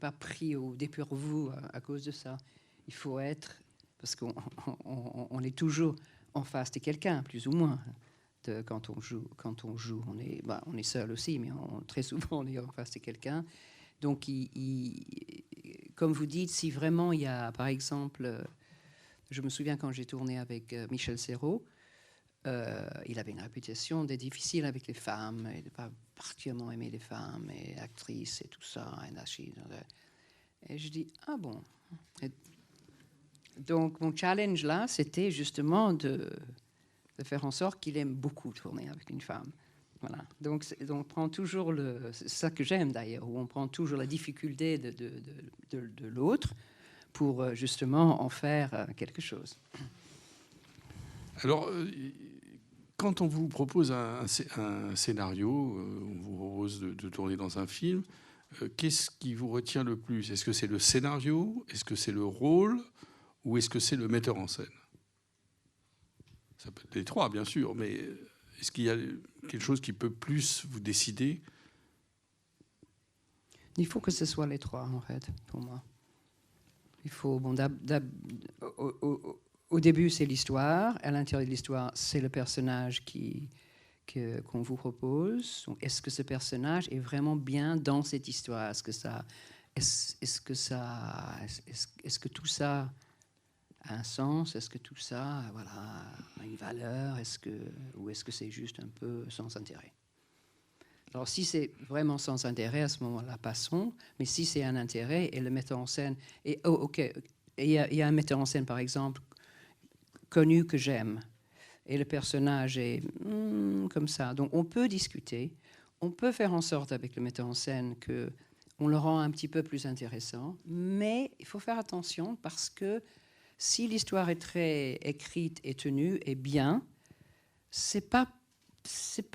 pas pris au dépourvu à cause de ça. Il faut être, parce qu'on est toujours en face de quelqu'un, plus ou moins. Quand on joue, on est seul aussi, mais très souvent on est en face de quelqu'un. Donc, comme vous dites, si vraiment il y a, par exemple, je me souviens quand j'ai tourné avec Michel Serrault, il avait une réputation d'être difficile avec les femmes, et de ne pas particulièrement aimer les femmes, et actrices, et tout ça. Et je dis, ah bon. Et donc, mon challenge là, c'était justement de faire en sorte qu'il aime beaucoup tourner avec une femme. Voilà. Donc on prend toujours c'est ça que j'aime d'ailleurs, où on prend toujours la difficulté de l'autre pour justement en faire quelque chose. Alors, quand on vous propose un scénario, on vous propose de tourner dans un film, qu'est-ce qui vous retient le plus? Est-ce que c'est le scénario? Est-ce que c'est le rôle? Ou est-ce que c'est le metteur en scène? Ça peut être les trois, bien sûr, mais est-ce qu'il y a quelque chose qui peut plus vous décider? Il faut que ce soit les trois, en fait, pour moi. Il faut, au début, c'est l'histoire. À l'intérieur de l'histoire, c'est le personnage qu'on vous propose. Est-ce que ce personnage est vraiment bien dans cette histoire? Est-ce que tout ça a un sens? Est-ce que tout ça, voilà, a une valeur? Ou est-ce que c'est juste un peu sans intérêt? Alors, si c'est vraiment sans intérêt, à ce moment-là, passons. Mais si c'est un intérêt, et le metteur en scène... il y a un metteur en scène, par exemple, connu que j'aime, et le personnage est comme ça. Donc, on peut discuter. On peut faire en sorte, avec le metteur en scène, qu'on le rend un petit peu plus intéressant. Mais il faut faire attention, parce que si l'histoire est très écrite et tenue et bien, c'est pas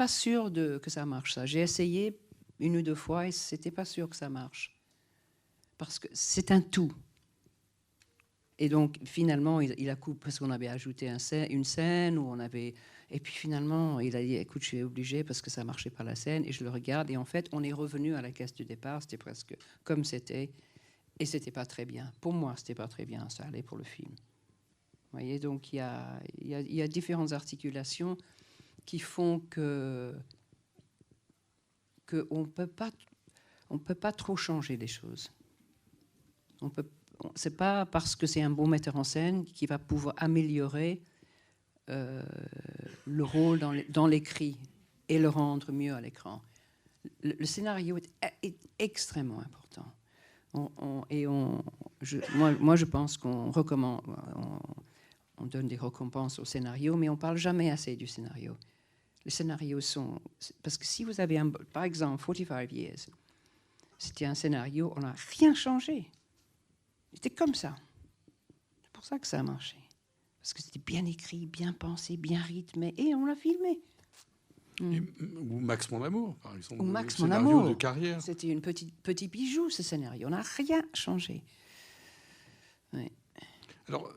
sûr que ça marche. Ça, j'ai essayé 1 ou 2 fois et c'était pas sûr que ça marche, parce que c'est un tout. Et donc finalement, il a coupé parce qu'on avait ajouté une scène où on avait, et puis finalement, il a dit écoute, je suis obligé parce que ça marchait pas la scène. Et je le regarde et en fait, on est revenu à la case du départ. C'était presque comme c'était, et c'était pas très bien. Pour moi, c'était pas très bien. Ça allait pour le film. Vous voyez, donc il y a différentes articulations qui font que on peut pas trop changer les choses. C'est pas parce que c'est un bon metteur en scène qui va pouvoir améliorer le rôle dans l'écrit et le rendre mieux à l'écran. Le scénario est extrêmement important. Moi, je pense qu'on recommande. On donne des récompenses au scénario, mais on ne parle jamais assez du scénario. Les scénarios sont... Parce que si vous avez, par exemple, 45 Years, c'était un scénario, on n'a rien changé. C'était comme ça. C'est pour ça que ça a marché. Parce que c'était bien écrit, bien pensé, bien rythmé, et on l'a filmé. Ou Max Mon Amour, par exemple. Ou Max Mon Amour. De carrière. C'était un petit bijou, ce scénario. On n'a rien changé. Oui. Alors,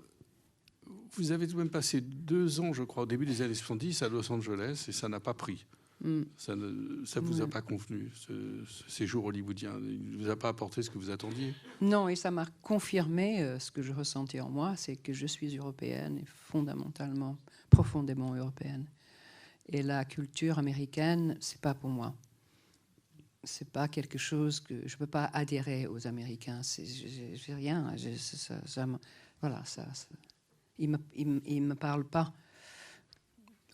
vous avez tout de même passé 2 ans, je crois, au début des années 70 à Los Angeles, et ça n'a pas pris. Ça ne vous a pas convenu, ce séjour hollywoodien. Il ne vous a pas apporté ce que vous attendiez? Non, et ça m'a confirmé ce que je ressentais en moi, c'est que je suis européenne, et fondamentalement, profondément européenne. Et la culture américaine, c'est pas pour moi. C'est pas quelque chose que je peux pas adhérer aux Américains. J'ai rien. Voilà, ça. Il me parle pas.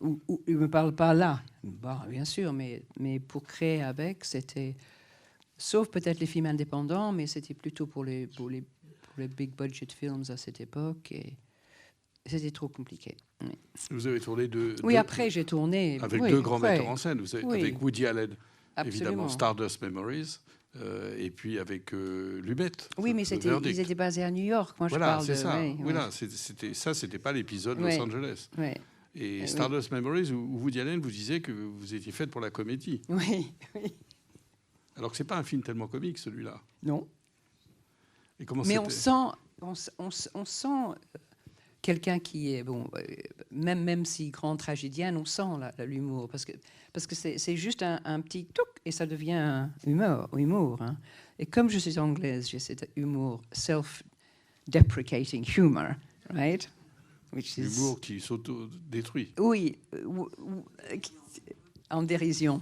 Ou il me parle pas là. Bon, bien sûr, mais pour créer avec, c'était, sauf peut-être les films indépendants, mais c'était plutôt pour les big budget films à cette époque, et c'était trop compliqué. Oui. Vous avez tourné après j'ai tourné avec 2 grands metteurs en scène. Avec Woody Allen, absolument. Évidemment, Stardust Memories. Et puis avec Lumet. Oui, mais ils étaient basés à New York. Moi, voilà, je parle c'est ça. Oui, voilà, c'était pas l'épisode Los Angeles. Oui. Et Stardust Memories, où Woody Allen vous disait que vous étiez faite pour la comédie. Oui. Alors que c'est pas un film tellement comique, celui-là. Non. Et comment mais c'était? on sent quelqu'un qui est bon, même si grand tragédien, on sent l'humour, parce que c'est juste un petit touc et ça devient un humour. Hein. Et comme je suis anglaise, j'ai cet humour, self-deprecating humor, right? L'humour qui s'auto-détruit. Oui, en dérision.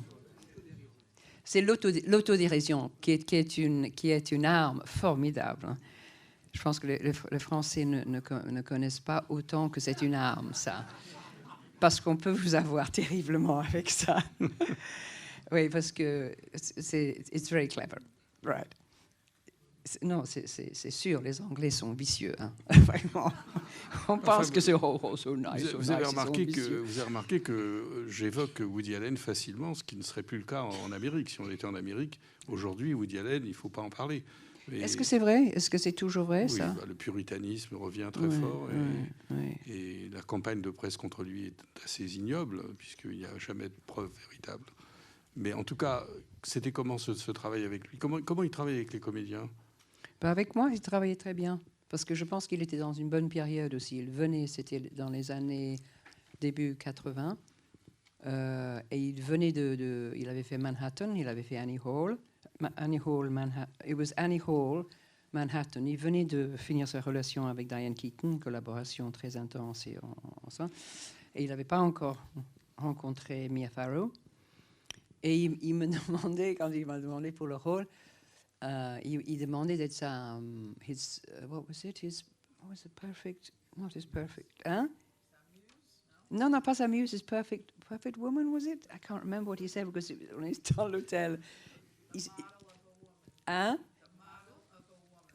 C'est l'autodérision qui est une arme formidable. Hein. Je pense que les Français ne connaissent pas autant que c'est une arme, ça. parce qu'on peut vous avoir terriblement avec ça. Oui, parce que it's very clever, right? Non, c'est sûr, les Anglais sont vicieux. Hein. Vraiment. On pense que c'est so nice. Vous avez remarqué que j'évoque Woody Allen facilement, ce qui ne serait plus le cas en Amérique. Si on était en Amérique, aujourd'hui, Woody Allen, il ne faut pas en parler. Est-ce que c'est vrai? Est-ce que c'est toujours vrai, oui, ça? Le puritanisme revient très fort. Et la campagne de presse contre lui est assez ignoble, puisqu'il n'y a jamais de preuve véritable. Mais en tout cas, c'était comment ce travail avec lui? Comment il travaille avec les comédiens? Avec moi, il travaillait très bien, parce que je pense qu'il était dans une bonne période aussi. Il venait, c'était dans les années début 80, et il venait il avait fait Manhattan, il avait fait Annie Hall. It was Annie Hall, Manhattan. Il venait de finir sa relation avec Diane Keaton, une collaboration très intense et il n'avait pas encore rencontré Mia Farrow. Et il me demandait, quand il m'a demandé pour le rôle, il demandait d'être sa what was it perfect? Not his perfect, hein? Non, pas sa muse, his perfect woman, was it? I can't remember what he said because on est dans l'hôtel. Hein?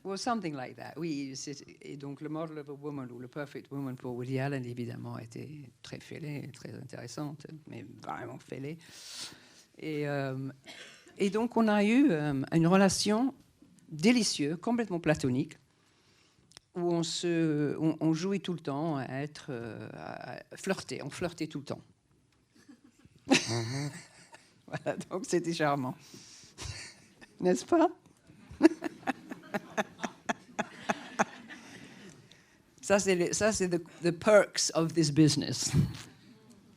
Well, something like that. Oui, et donc le model of a woman ou le perfect woman pour Woody Allen, évidemment, était très fêlée, très intéressante, mais vraiment fêlée. Et donc, on a eu une relation délicieuse, complètement platonique, où on jouait tout le temps à être à flirter. On flirtait tout le temps. Voilà, donc c'était charmant. N'est-ce pas? Ça, c'est the perks of this business.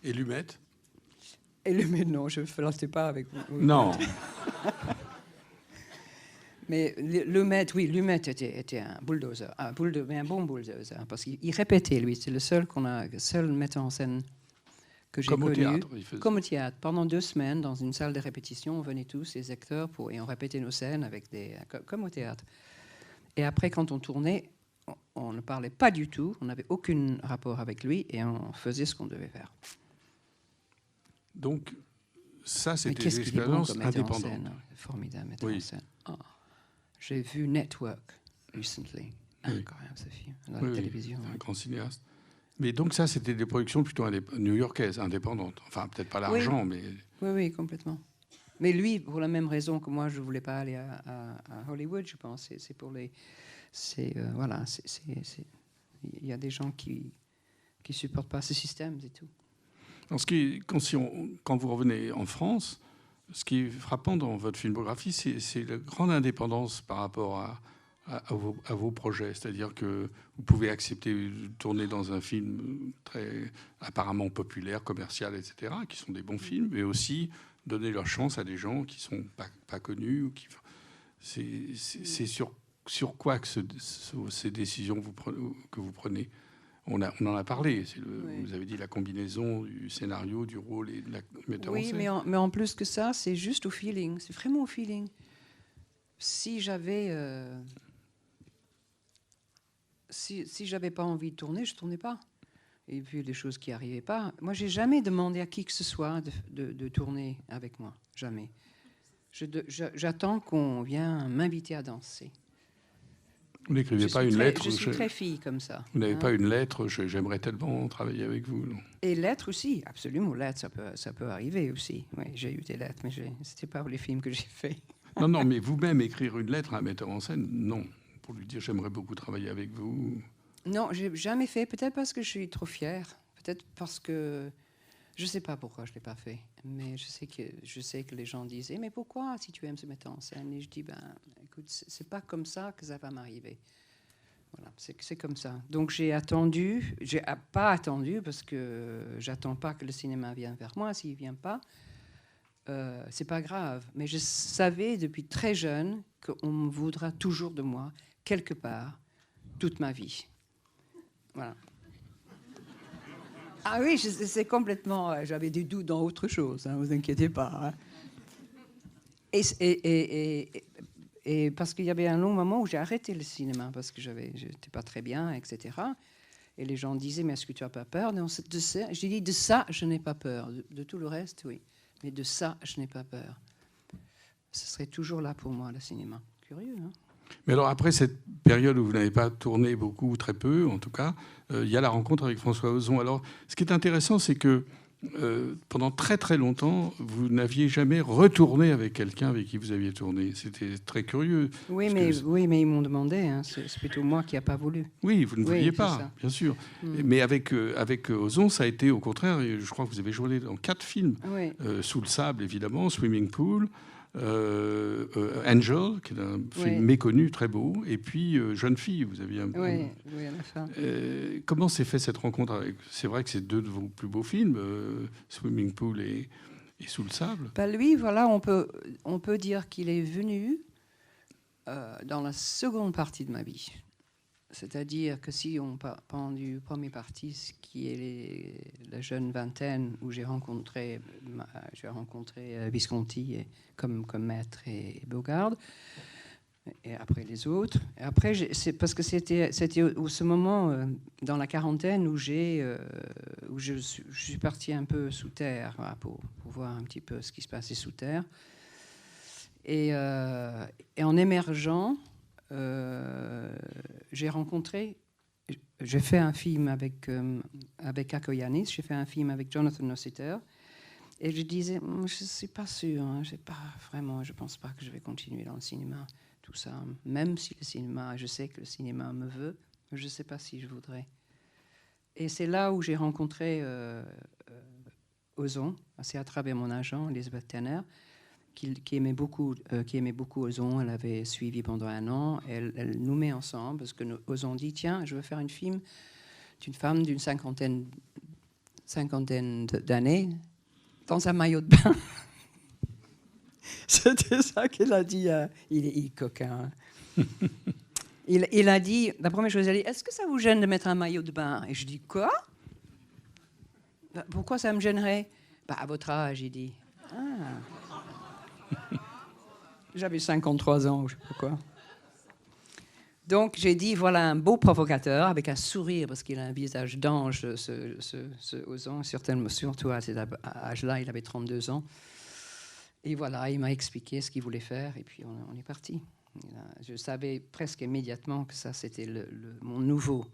Et Lumet? Et Lumet, non, je ne flirtais pas avec vous. Non. Mais Lumet, oui, Lumet était un bulldozer, mais un bon bulldozer, parce qu'il répétait, lui. C'est le seul metteur en scène que j'ai connu. Comme au théâtre, il faisait. Comme au théâtre. Pendant 2 semaines, dans une salle de répétition, on venait tous, les acteurs, et on répétait nos scènes avec comme au théâtre. Et après, quand on tournait, on ne parlait pas du tout, on n'avait aucun rapport avec lui, et on faisait ce qu'on devait faire. Donc, ça, c'était des expériences indépendantes. Formidable metteur en scène. Oh. J'ai vu Network recently. Incroyable ce film, dans la télévision. Un grand cinéaste. Mais donc ça, c'était des productions plutôt new-yorkaises, indépendantes. Enfin, peut-être pas l'argent, mais... Oui, complètement. Mais lui, pour la même raison que moi, je ne voulais pas aller à Hollywood, je pense. C'est pour les... voilà, il y a des gens qui ne supportent pas ce système, c'est tout. Quand vous revenez en France, ce qui est frappant dans votre filmographie, c'est la grande indépendance par rapport à vos projets. C'est-à-dire que vous pouvez accepter de tourner dans un film très apparemment populaire, commercial, etc., qui sont des bons films, mais aussi donner leur chance à des gens qui ne sont pas connus. Ou c'est sur quoi que ces décisions que vous prenez? On en a parlé. Vous avez dit la combinaison du scénario, du rôle et de la metteur en scène. Oui, mais en plus que ça, c'est juste au feeling. C'est vraiment au feeling. Si j'avais pas envie de tourner, je tournais pas. Et puis des choses qui arrivaient pas. Moi, j'ai jamais demandé à qui que ce soit de tourner avec moi. Jamais. J'attends qu'on vienne m'inviter à danser. Vous n'écrivez pas une lettre? Je suis très fille comme ça. Vous n'avez pas une lettre? J'aimerais tellement travailler avec vous. Non? Et lettres aussi, absolument. Lettres, ça peut arriver aussi. Oui, j'ai eu des lettres, mais c'était pas pour les films que j'ai faits. Non, mais vous-même écrire une lettre à un metteur en scène, non. Pour lui dire j'aimerais beaucoup travailler avec vous. Non, j'ai jamais fait. Peut-être parce que je suis trop fière. Peut-être parce que je sais pas pourquoi je l'ai pas fait. Mais je sais que les gens disaient mais pourquoi si tu aimes ce metteur en scène? Et je dis écoute, c'est pas comme ça que ça va m'arriver. Voilà, c'est comme ça. Donc j'ai pas attendu parce que j'attends pas que le cinéma vienne vers moi. S'il vient pas, c'est pas grave. Mais je savais depuis très jeune qu'on me voudra toujours de moi quelque part toute ma vie. Voilà. Ah oui, c'est complètement... J'avais des doutes dans autre chose, ne vous inquiétez pas. Hein. Et parce qu'il y avait un long moment où j'ai arrêté le cinéma parce que j'étais pas très bien, etc. Et les gens disaient, mais est-ce que tu n'as pas peur? Non, de ça, j'ai dit, de ça, je n'ai pas peur. De tout le reste, oui. Mais de ça, je n'ai pas peur. Ce serait toujours là pour moi, le cinéma. Curieux, hein? Mais alors, après cette période où vous n'avez pas tourné beaucoup, ou très peu, en tout cas, il y a la rencontre avec François Ozon. Alors, ce qui est intéressant, c'est que pendant très très longtemps, vous n'aviez jamais retourné avec quelqu'un avec qui vous aviez tourné. C'était très curieux. Oui, mais ils m'ont demandé. Hein. C'est plutôt moi qui n'ai pas voulu. Oui, vous ne vouliez pas, ça. bien sûr. Mais avec Ozon, ça a été au contraire. Je crois que vous avez joué dans 4 films. Oui. Sous le sable, évidemment, Swimming Pool, Angel, qui est un film méconnu, très beau, et puis Jeune fille, vous aviez un peu... Oui, à la fin. Comment s'est fait cette rencontre avec... C'est vrai que c'est 2 de vos plus beaux films, Swimming Pool et Sous le sable. Bah lui, voilà, on peut dire qu'il est venu dans la seconde partie de ma vie. C'est-à-dire que si on prend du premier parti, ce qui est la jeune vingtaine, où j'ai rencontré Visconti comme maître et Bogard, et après les autres. Et après, c'est parce que c'était ce moment dans la quarantaine où je suis parti un peu sous terre, voilà, pour voir un petit peu ce qui se passait sous terre. Et en émergeant, j'ai fait un film avec Akoyanis, j'ai fait un film avec Jonathan Nossiter, et je disais, je ne suis pas sûre, hein, je ne pense pas que je vais continuer dans le cinéma, tout ça, même si le cinéma, je sais que le cinéma me veut, je ne sais pas si je voudrais. Et c'est là où j'ai rencontré Ozon, c'est à travers mon agent, Elisabeth Tanner, qui aimait beaucoup Ozon. Elle avait suivi pendant 1 an. Elle nous met ensemble parce que Ozon dit, tiens, je veux faire un film d'une femme d'une cinquantaine d'années dans un maillot de bain. C'était ça qu'elle a dit. Il est coquin. Il a dit, la première chose, il a dit, est-ce que ça vous gêne de mettre un maillot de bain? Et je dis, quoi? Pourquoi ça me gênerait? À votre âge, il dit. Ah. J'avais 53 ans, je ne sais pas quoi. Donc j'ai dit, voilà un beau provocateur avec un sourire, parce qu'il a un visage d'ange, ce Ozon, surtout à cet âge-là, il avait 32 ans. Et voilà, il m'a expliqué ce qu'il voulait faire, et puis on est parti. Je savais presque immédiatement que ça, c'était mon nouveau.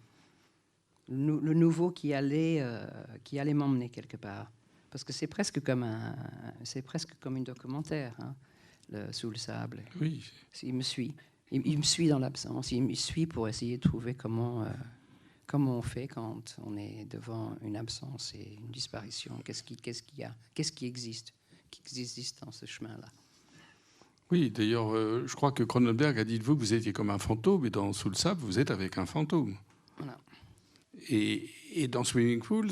Le nouveau qui allait m'emmener quelque part. Parce que c'est presque comme une documentaire, hein, Sous le sable. Oui. Il me suit. Il me suit dans l'absence. Il me suit pour essayer de trouver comment on fait quand on est devant une absence et une disparition. Qu'est-ce qui existe dans ce chemin-là. Oui, d'ailleurs, je crois que Cronenberg a dit de vous que vous étiez comme un fantôme, et dans Sous le sable, vous êtes avec un fantôme. Voilà. Et dans Swimming Pool,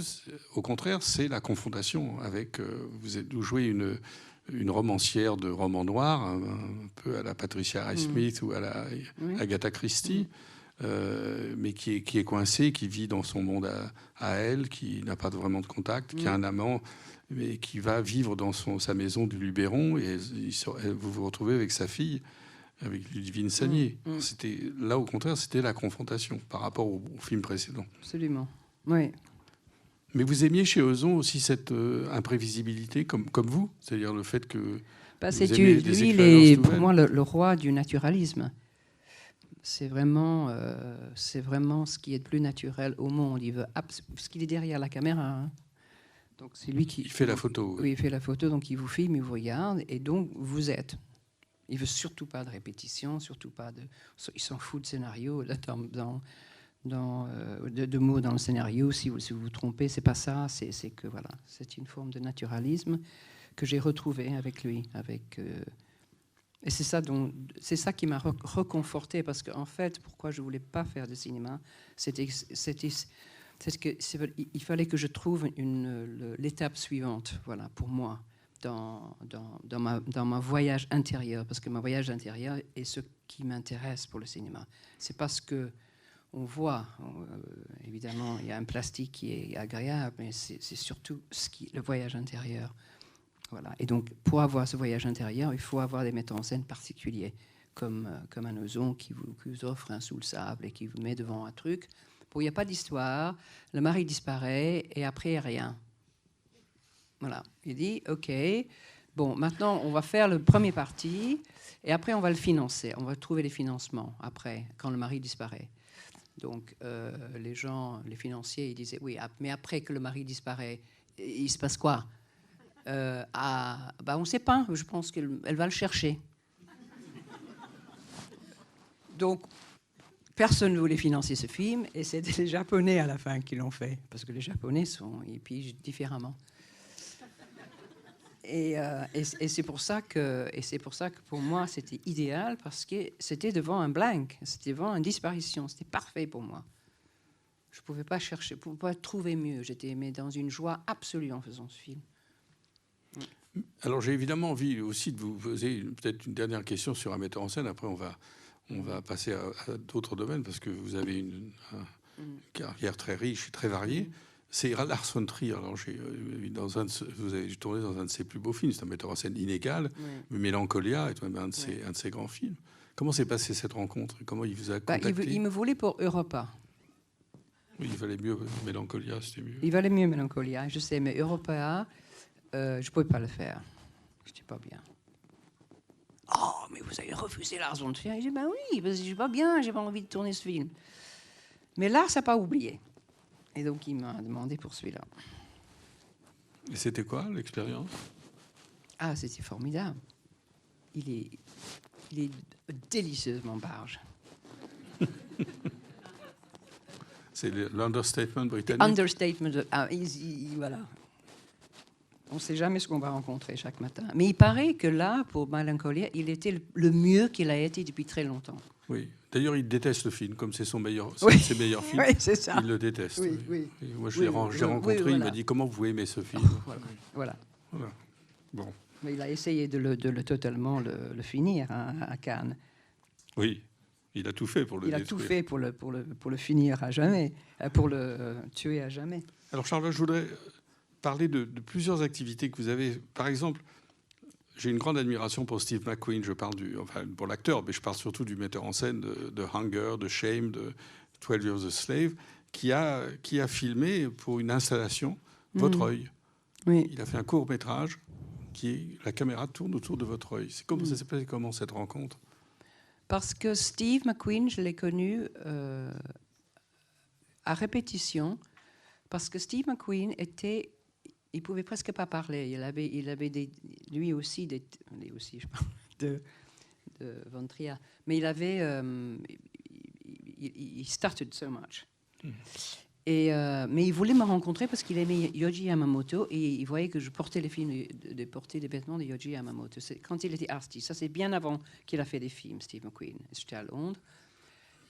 au contraire, c'est la confrontation avec... vous jouez une romancière de roman noir, un peu à la Patricia Highsmith ou à la Agatha Christie, mais qui est coincée, qui vit dans son monde à elle, qui n'a pas vraiment de contact, qui a un amant, mais qui va vivre dans sa maison du Luberon, et vous vous retrouvez avec sa fille, avec Ludivine Sagnier. Là, au contraire, c'était la confrontation par rapport au film précédent. Absolument, oui. Mais vous aimiez chez Ozon aussi cette imprévisibilité, comme vous, c'est-à-dire le fait que lui, il est pour moi le roi du naturalisme. C'est vraiment ce qui est le plus naturel au monde. Parce qu'il est derrière la caméra. Hein. Donc c'est lui qui... Il fait la photo. Oui, il fait la photo, donc il vous filme, il vous regarde, et donc vous êtes. Il veut surtout pas de répétition, surtout pas de... Il s'en fout de scénario, de mots dans le scénario. Si vous vous trompez, c'est pas ça. C'est que voilà, c'est une forme de naturalisme que j'ai retrouvé avec lui. Et c'est ça qui m'a reconforté, parce qu'en fait, pourquoi je voulais pas faire de cinéma, il fallait que je trouve l'étape suivante, voilà, pour moi, dans ma voyage intérieur, parce que mon voyage intérieur est ce qui m'intéresse pour le cinéma. C'est parce que on voit, évidemment, il y a un plastique qui est agréable, mais c'est surtout le voyage intérieur. Voilà. Et donc, pour avoir ce voyage intérieur, il faut avoir des metteurs en scène particuliers, comme un Ozon qui vous offre un Sous le sable et qui vous met devant un truc, Bon, il n'y a pas d'histoire, le mari disparaît et après, rien. Voilà. Il dit, OK, bon, maintenant, on va faire le premier parti et après, on va le financer. On va trouver les financements après, quand le mari disparaît. Donc, les gens, les financiers, ils disaient, oui, mais après que le mari disparaît, il se passe quoi? On ne sait pas. Je pense qu'elle va le chercher. Donc, personne ne voulait financer ce film, et c'était les Japonais à la fin qui l'ont fait, parce que les Japonais ils pigent différemment. Et c'est pour ça que pour moi c'était idéal, parce que c'était devant un blank, c'était devant une disparition, c'était parfait pour moi. Je ne pouvais pas chercher, je ne pouvais pas trouver mieux. J'étais dans une joie absolue en faisant ce film. Alors j'ai évidemment envie aussi de vous poser peut-être une dernière question sur un metteur en scène. Après on va passer à d'autres domaines, parce que vous avez une carrière très riche et très variée. C'est Lars von Trier. Alors vous avez tourné dans un de ses plus beaux films. C'est un metteur en scène inégal. Mais Mélancolia est même un de ses grands films. Comment s'est passée cette rencontre? Comment il vous a contacté? Il me voulait pour Europa. Oui, il valait mieux Mélancolia, c'était mieux. Il valait mieux Mélancolia, je sais, mais Europa, je ne pouvais pas le faire. Je n'étais pas bien. Oh, mais vous avez refusé Lars von Trier. Je dis, ben oui, parce que je suis pas bien, j'ai pas envie de tourner ce film. Mais Lars n'a pas oublié. Et donc, il m'a demandé pour celui-là. Et c'était quoi l'expérience? Ah, c'était formidable. Il est délicieusement barge. C'est l'understatement britannique. Understatement. Voilà. On ne sait jamais ce qu'on va rencontrer chaque matin. Mais il paraît que là, pour Mélancolia, il était le mieux qu'il a été depuis très longtemps. Oui. D'ailleurs, il déteste le film, comme c'est ses meilleurs films. Oui, c'est ça. Il le déteste. Oui. Et moi, je l'ai rencontré, il m'a dit, comment vous aimez ce film? Voilà. Bon. Mais il a essayé de totalement le finir à Cannes. Oui, il a tout fait pour le détruire. Il a tout fait pour le finir à jamais, pour le tuer à jamais. Alors, Charlotte, je voudrais parler de plusieurs activités que vous avez. Par exemple, j'ai une grande admiration pour Steve McQueen. Je parle pour l'acteur, mais je parle surtout du metteur en scène de Hunger, de Shame, de 12 Years a Slave, qui a filmé pour une installation votre œil. Oui. Il a fait un court-métrage la caméra tourne autour de votre œil. Ça s'est passé comment cette rencontre? Parce que Steve McQueen, je l'ai connu à répétition, parce que Steve McQueen il pouvait presque pas parler. Il avait lui aussi, je parle de Von Trier, mais il avait, il started so much. Mais il voulait me rencontrer parce qu'il aimait Yohji Yamamoto et il voyait que je portais des vêtements de Yohji Yamamoto. Quand il était artiste, ça c'est bien avant qu'il a fait des films, Steve McQueen. J'étais à Londres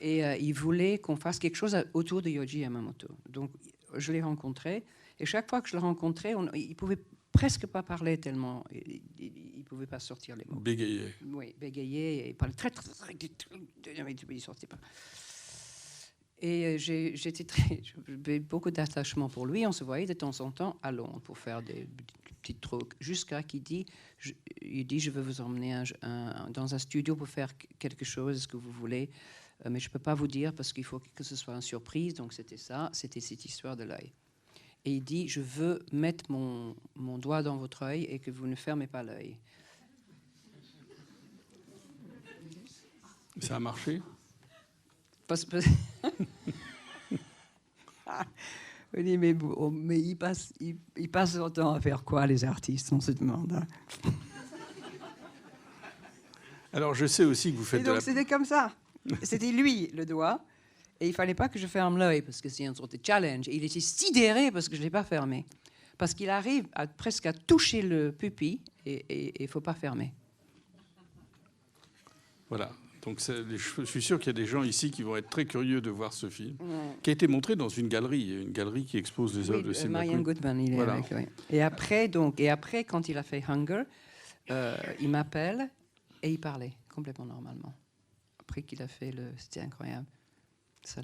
et il voulait qu'on fasse quelque chose autour de Yohji Yamamoto. Donc je l'ai rencontré et chaque fois que je le rencontrais, il pouvait presque pas parler tellement, il pouvait pas sortir les mots. Bégayer. Oui, bégayer, il parlait très il sortait pas. Et j'avais beaucoup d'attachement pour lui. On se voyait de temps en temps à Londres pour faire des petits trucs. Jusqu'à qu'il dit, je veux vous emmener dans un studio pour faire quelque chose que vous voulez. Mais je ne peux pas vous dire parce qu'il faut que ce soit une surprise. Donc c'était cette histoire de l'œil. Et il dit, je veux mettre mon doigt dans votre œil et que vous ne fermez pas l'œil. Ça a marché? Oui, mais il passe son temps à faire quoi, les artistes, on se demande. Hein. Alors, je sais aussi que vous faites et donc, c'était comme ça. C'était lui, le doigt. Et il ne fallait pas que je ferme l'œil, parce que c'est une sorte de challenge. Et il était sidéré parce que je ne l'ai pas fermé. Parce qu'il arrive presque à toucher le pupille, et il ne faut pas fermer. Voilà. Donc, je suis sûr qu'il y a des gens ici qui vont être très curieux de voir ce film, qui a été montré dans une galerie qui expose les œuvres de Steve McQueen. Marianne Goodman, il est avec. Oui. Et après, quand il a fait Hunger, il m'appelle et il parlait complètement normalement. Après qu'il a fait c'était incroyable. Ça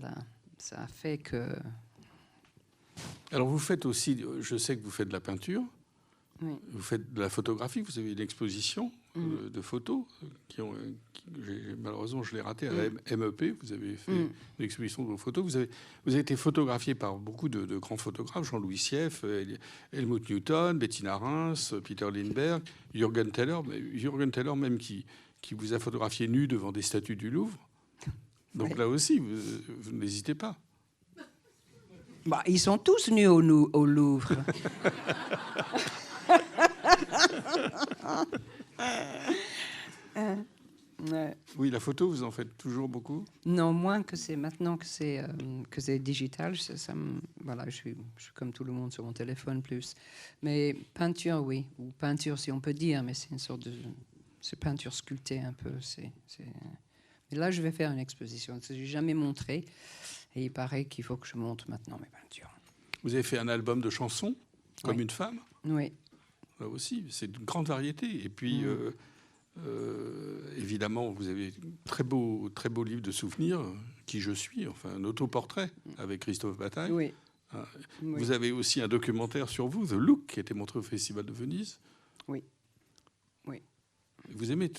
a fait que. Alors, vous faites aussi, je sais que vous faites de la peinture. Oui. Vous faites de la photographie, vous avez une exposition de photos malheureusement, je l'ai raté à la MEP. Vous avez fait une exposition de vos photos. Vous avez été photographié par beaucoup de grands photographes, Jean-Louis Sieff, Helmut Newton, Bettina Reims, Peter Lindbergh, Jürgen Teller même qui vous a photographié nu devant des statues du Louvre. Donc là aussi, vous n'hésitez pas. Bah, ils sont tous nus au Louvre. Oui, la photo, vous en faites toujours beaucoup? Non, moins que c'est maintenant que c'est digital. Voilà, je suis comme tout le monde sur mon téléphone plus. Mais peinture, oui, ou peinture si on peut dire, mais c'est une sorte de peinture sculptée un peu. Mais là, je vais faire une exposition. Je n'ai jamais montré, et il paraît qu'il faut que je montre maintenant mes peintures. Vous avez fait un album de chansons, comme une femme? Oui. Là aussi, c'est une grande variété. Et puis, évidemment, vous avez très beau livre de souvenirs, Qui je suis, enfin un autoportrait avec Christophe Bataille. Oui. Vous avez aussi un documentaire sur vous, The Look, qui a été montré au Festival de Venise. Oui. Vous aimez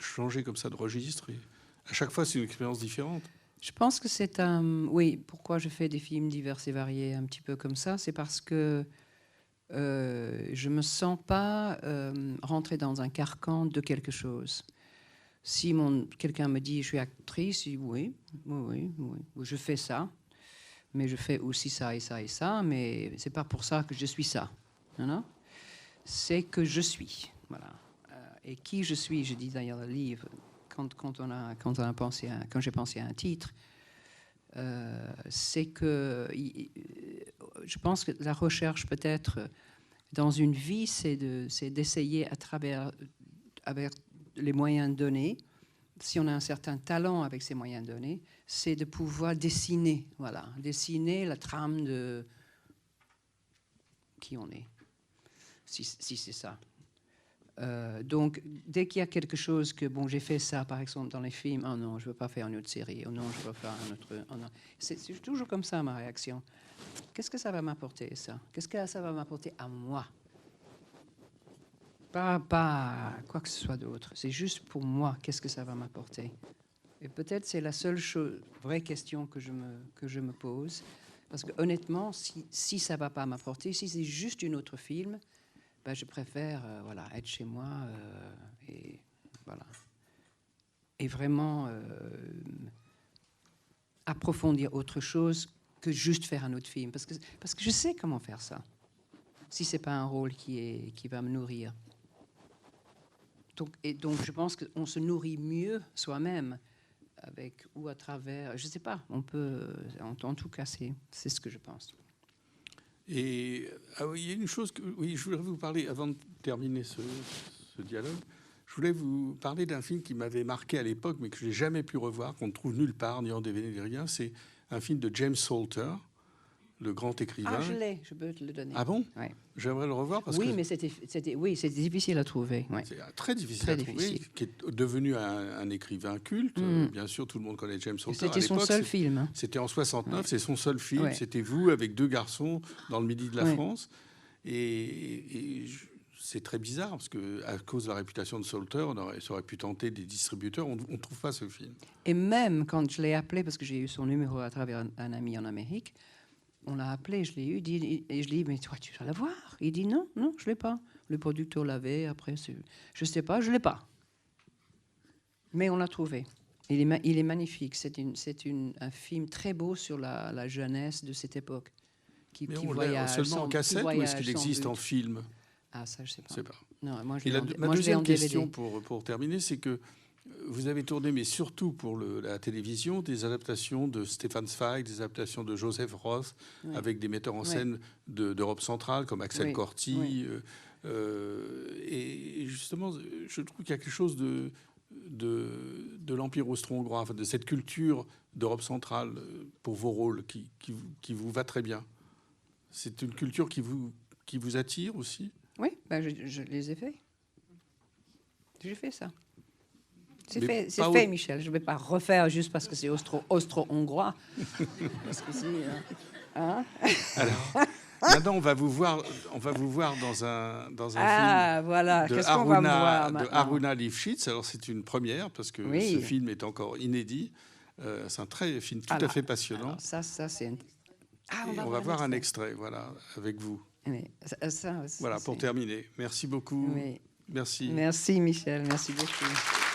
changer comme ça de registre, et à chaque fois, c'est une expérience différente. Je pense que c'est un... Oui, pourquoi je fais des films divers et variés un petit peu comme ça, c'est parce que je ne me sens pas rentrer dans un carcan de quelque chose. Si quelqu'un me dit « je suis actrice », je dis oui, je fais ça, mais je fais aussi ça et ça et ça, mais ce n'est pas pour ça que je suis ça. Non, c'est que je suis. Voilà. Et qui je suis, je dis d'ailleurs le livre, quand j'ai pensé à un titre, c'est que je pense que la recherche peut-être dans une vie, c'est d'essayer à travers avec les moyens donnés, si on a un certain talent avec ces moyens donnés, c'est de pouvoir dessiner la trame de qui on est, si c'est ça. Donc, dès qu'il y a quelque chose que, j'ai fait ça, par exemple, dans les films, oh non, je ne veux pas faire une autre série, oh non, je veux faire un autre... Oh non. C'est toujours comme ça, ma réaction. Qu'est-ce que ça va m'apporter, ça? Qu'est-ce que ça va m'apporter à moi? Pas quoi que ce soit d'autre. C'est juste pour moi, qu'est-ce que ça va m'apporter? Et peut-être c'est la seule vraie question que je me pose. Parce que honnêtement, si ça ne va pas m'apporter, si c'est juste un autre film... je préfère être chez moi et vraiment approfondir autre chose que juste faire un autre film. Parce que je sais comment faire ça, si ce n'est pas un rôle qui va me nourrir. Donc je pense qu'on se nourrit mieux soi-même ou à travers... Je ne sais pas, on peut... En tout cas, c'est ce que je pense. Et il y a une chose que je voudrais vous parler avant de terminer ce dialogue. Je voulais vous parler d'un film qui m'avait marqué à l'époque, mais que je n'ai jamais pu revoir, qu'on ne trouve nulle part, ni en DVD, ni rien. C'est un film de James Salter, le grand écrivain. Ah, je peux te le donner. Ah bon? Ouais. J'aimerais le revoir parce mais c'était difficile à trouver. Ouais. C'est très difficile à trouver. Qui est devenu un écrivain culte. Bien sûr, tout le monde connaît James Salter. C'était son seul film. C'était en 69, c'est son seul film. Ouais. C'était vous avec deux garçons dans le midi de la France. Et c'est très bizarre parce qu'à cause de la réputation de Salter, ça aurait pu tenter des distributeurs. On ne trouve pas ce film. Et même quand je l'ai appelé, parce que j'ai eu son numéro à travers un ami en Amérique, on l'a appelé, je l'ai eu, et je lui ai dit, mais toi, tu vas la voir? Il dit, non, je ne l'ai pas. Le producteur l'avait, après, je ne sais pas, je ne l'ai pas. Mais on l'a trouvé. Il est magnifique. C'est un film très beau sur la jeunesse de cette époque. Qui voyage seulement en cassette ou est-ce qu'il existe en film? Ah, ça, je ne sais pas. pas. Non, moi, ma deuxième question, pour terminer, c'est que vous avez tourné, mais surtout pour la télévision, des adaptations de Stefan Zweig, des adaptations de Joseph Roth, avec des metteurs en scène d'Europe centrale, comme Axel Corti. Et justement, je trouve qu'il y a quelque chose de l'Empire austro-hongrois, enfin, de cette culture d'Europe centrale pour vos rôles qui vous va très bien. C'est une culture qui vous attire aussi? Oui, je les ai faits. J'ai fait ça. C'est fait, Michel. Je ne vais pas refaire juste parce que c'est austro-hongrois. Parce que c'est... Maintenant, on va vous voir dans un film voilà. de Qu'est-ce qu'on va me voir de maintenant? Haruna Lifshitz. Alors, c'est une première parce que Oui. ce film est encore inédit. C'est un film tout à fait passionnant. Alors, ça c'est... Et on va voir un extrait, voilà, avec vous. Oui, Voilà, pour terminer. Merci beaucoup. Oui. Merci. Merci Michel, merci beaucoup.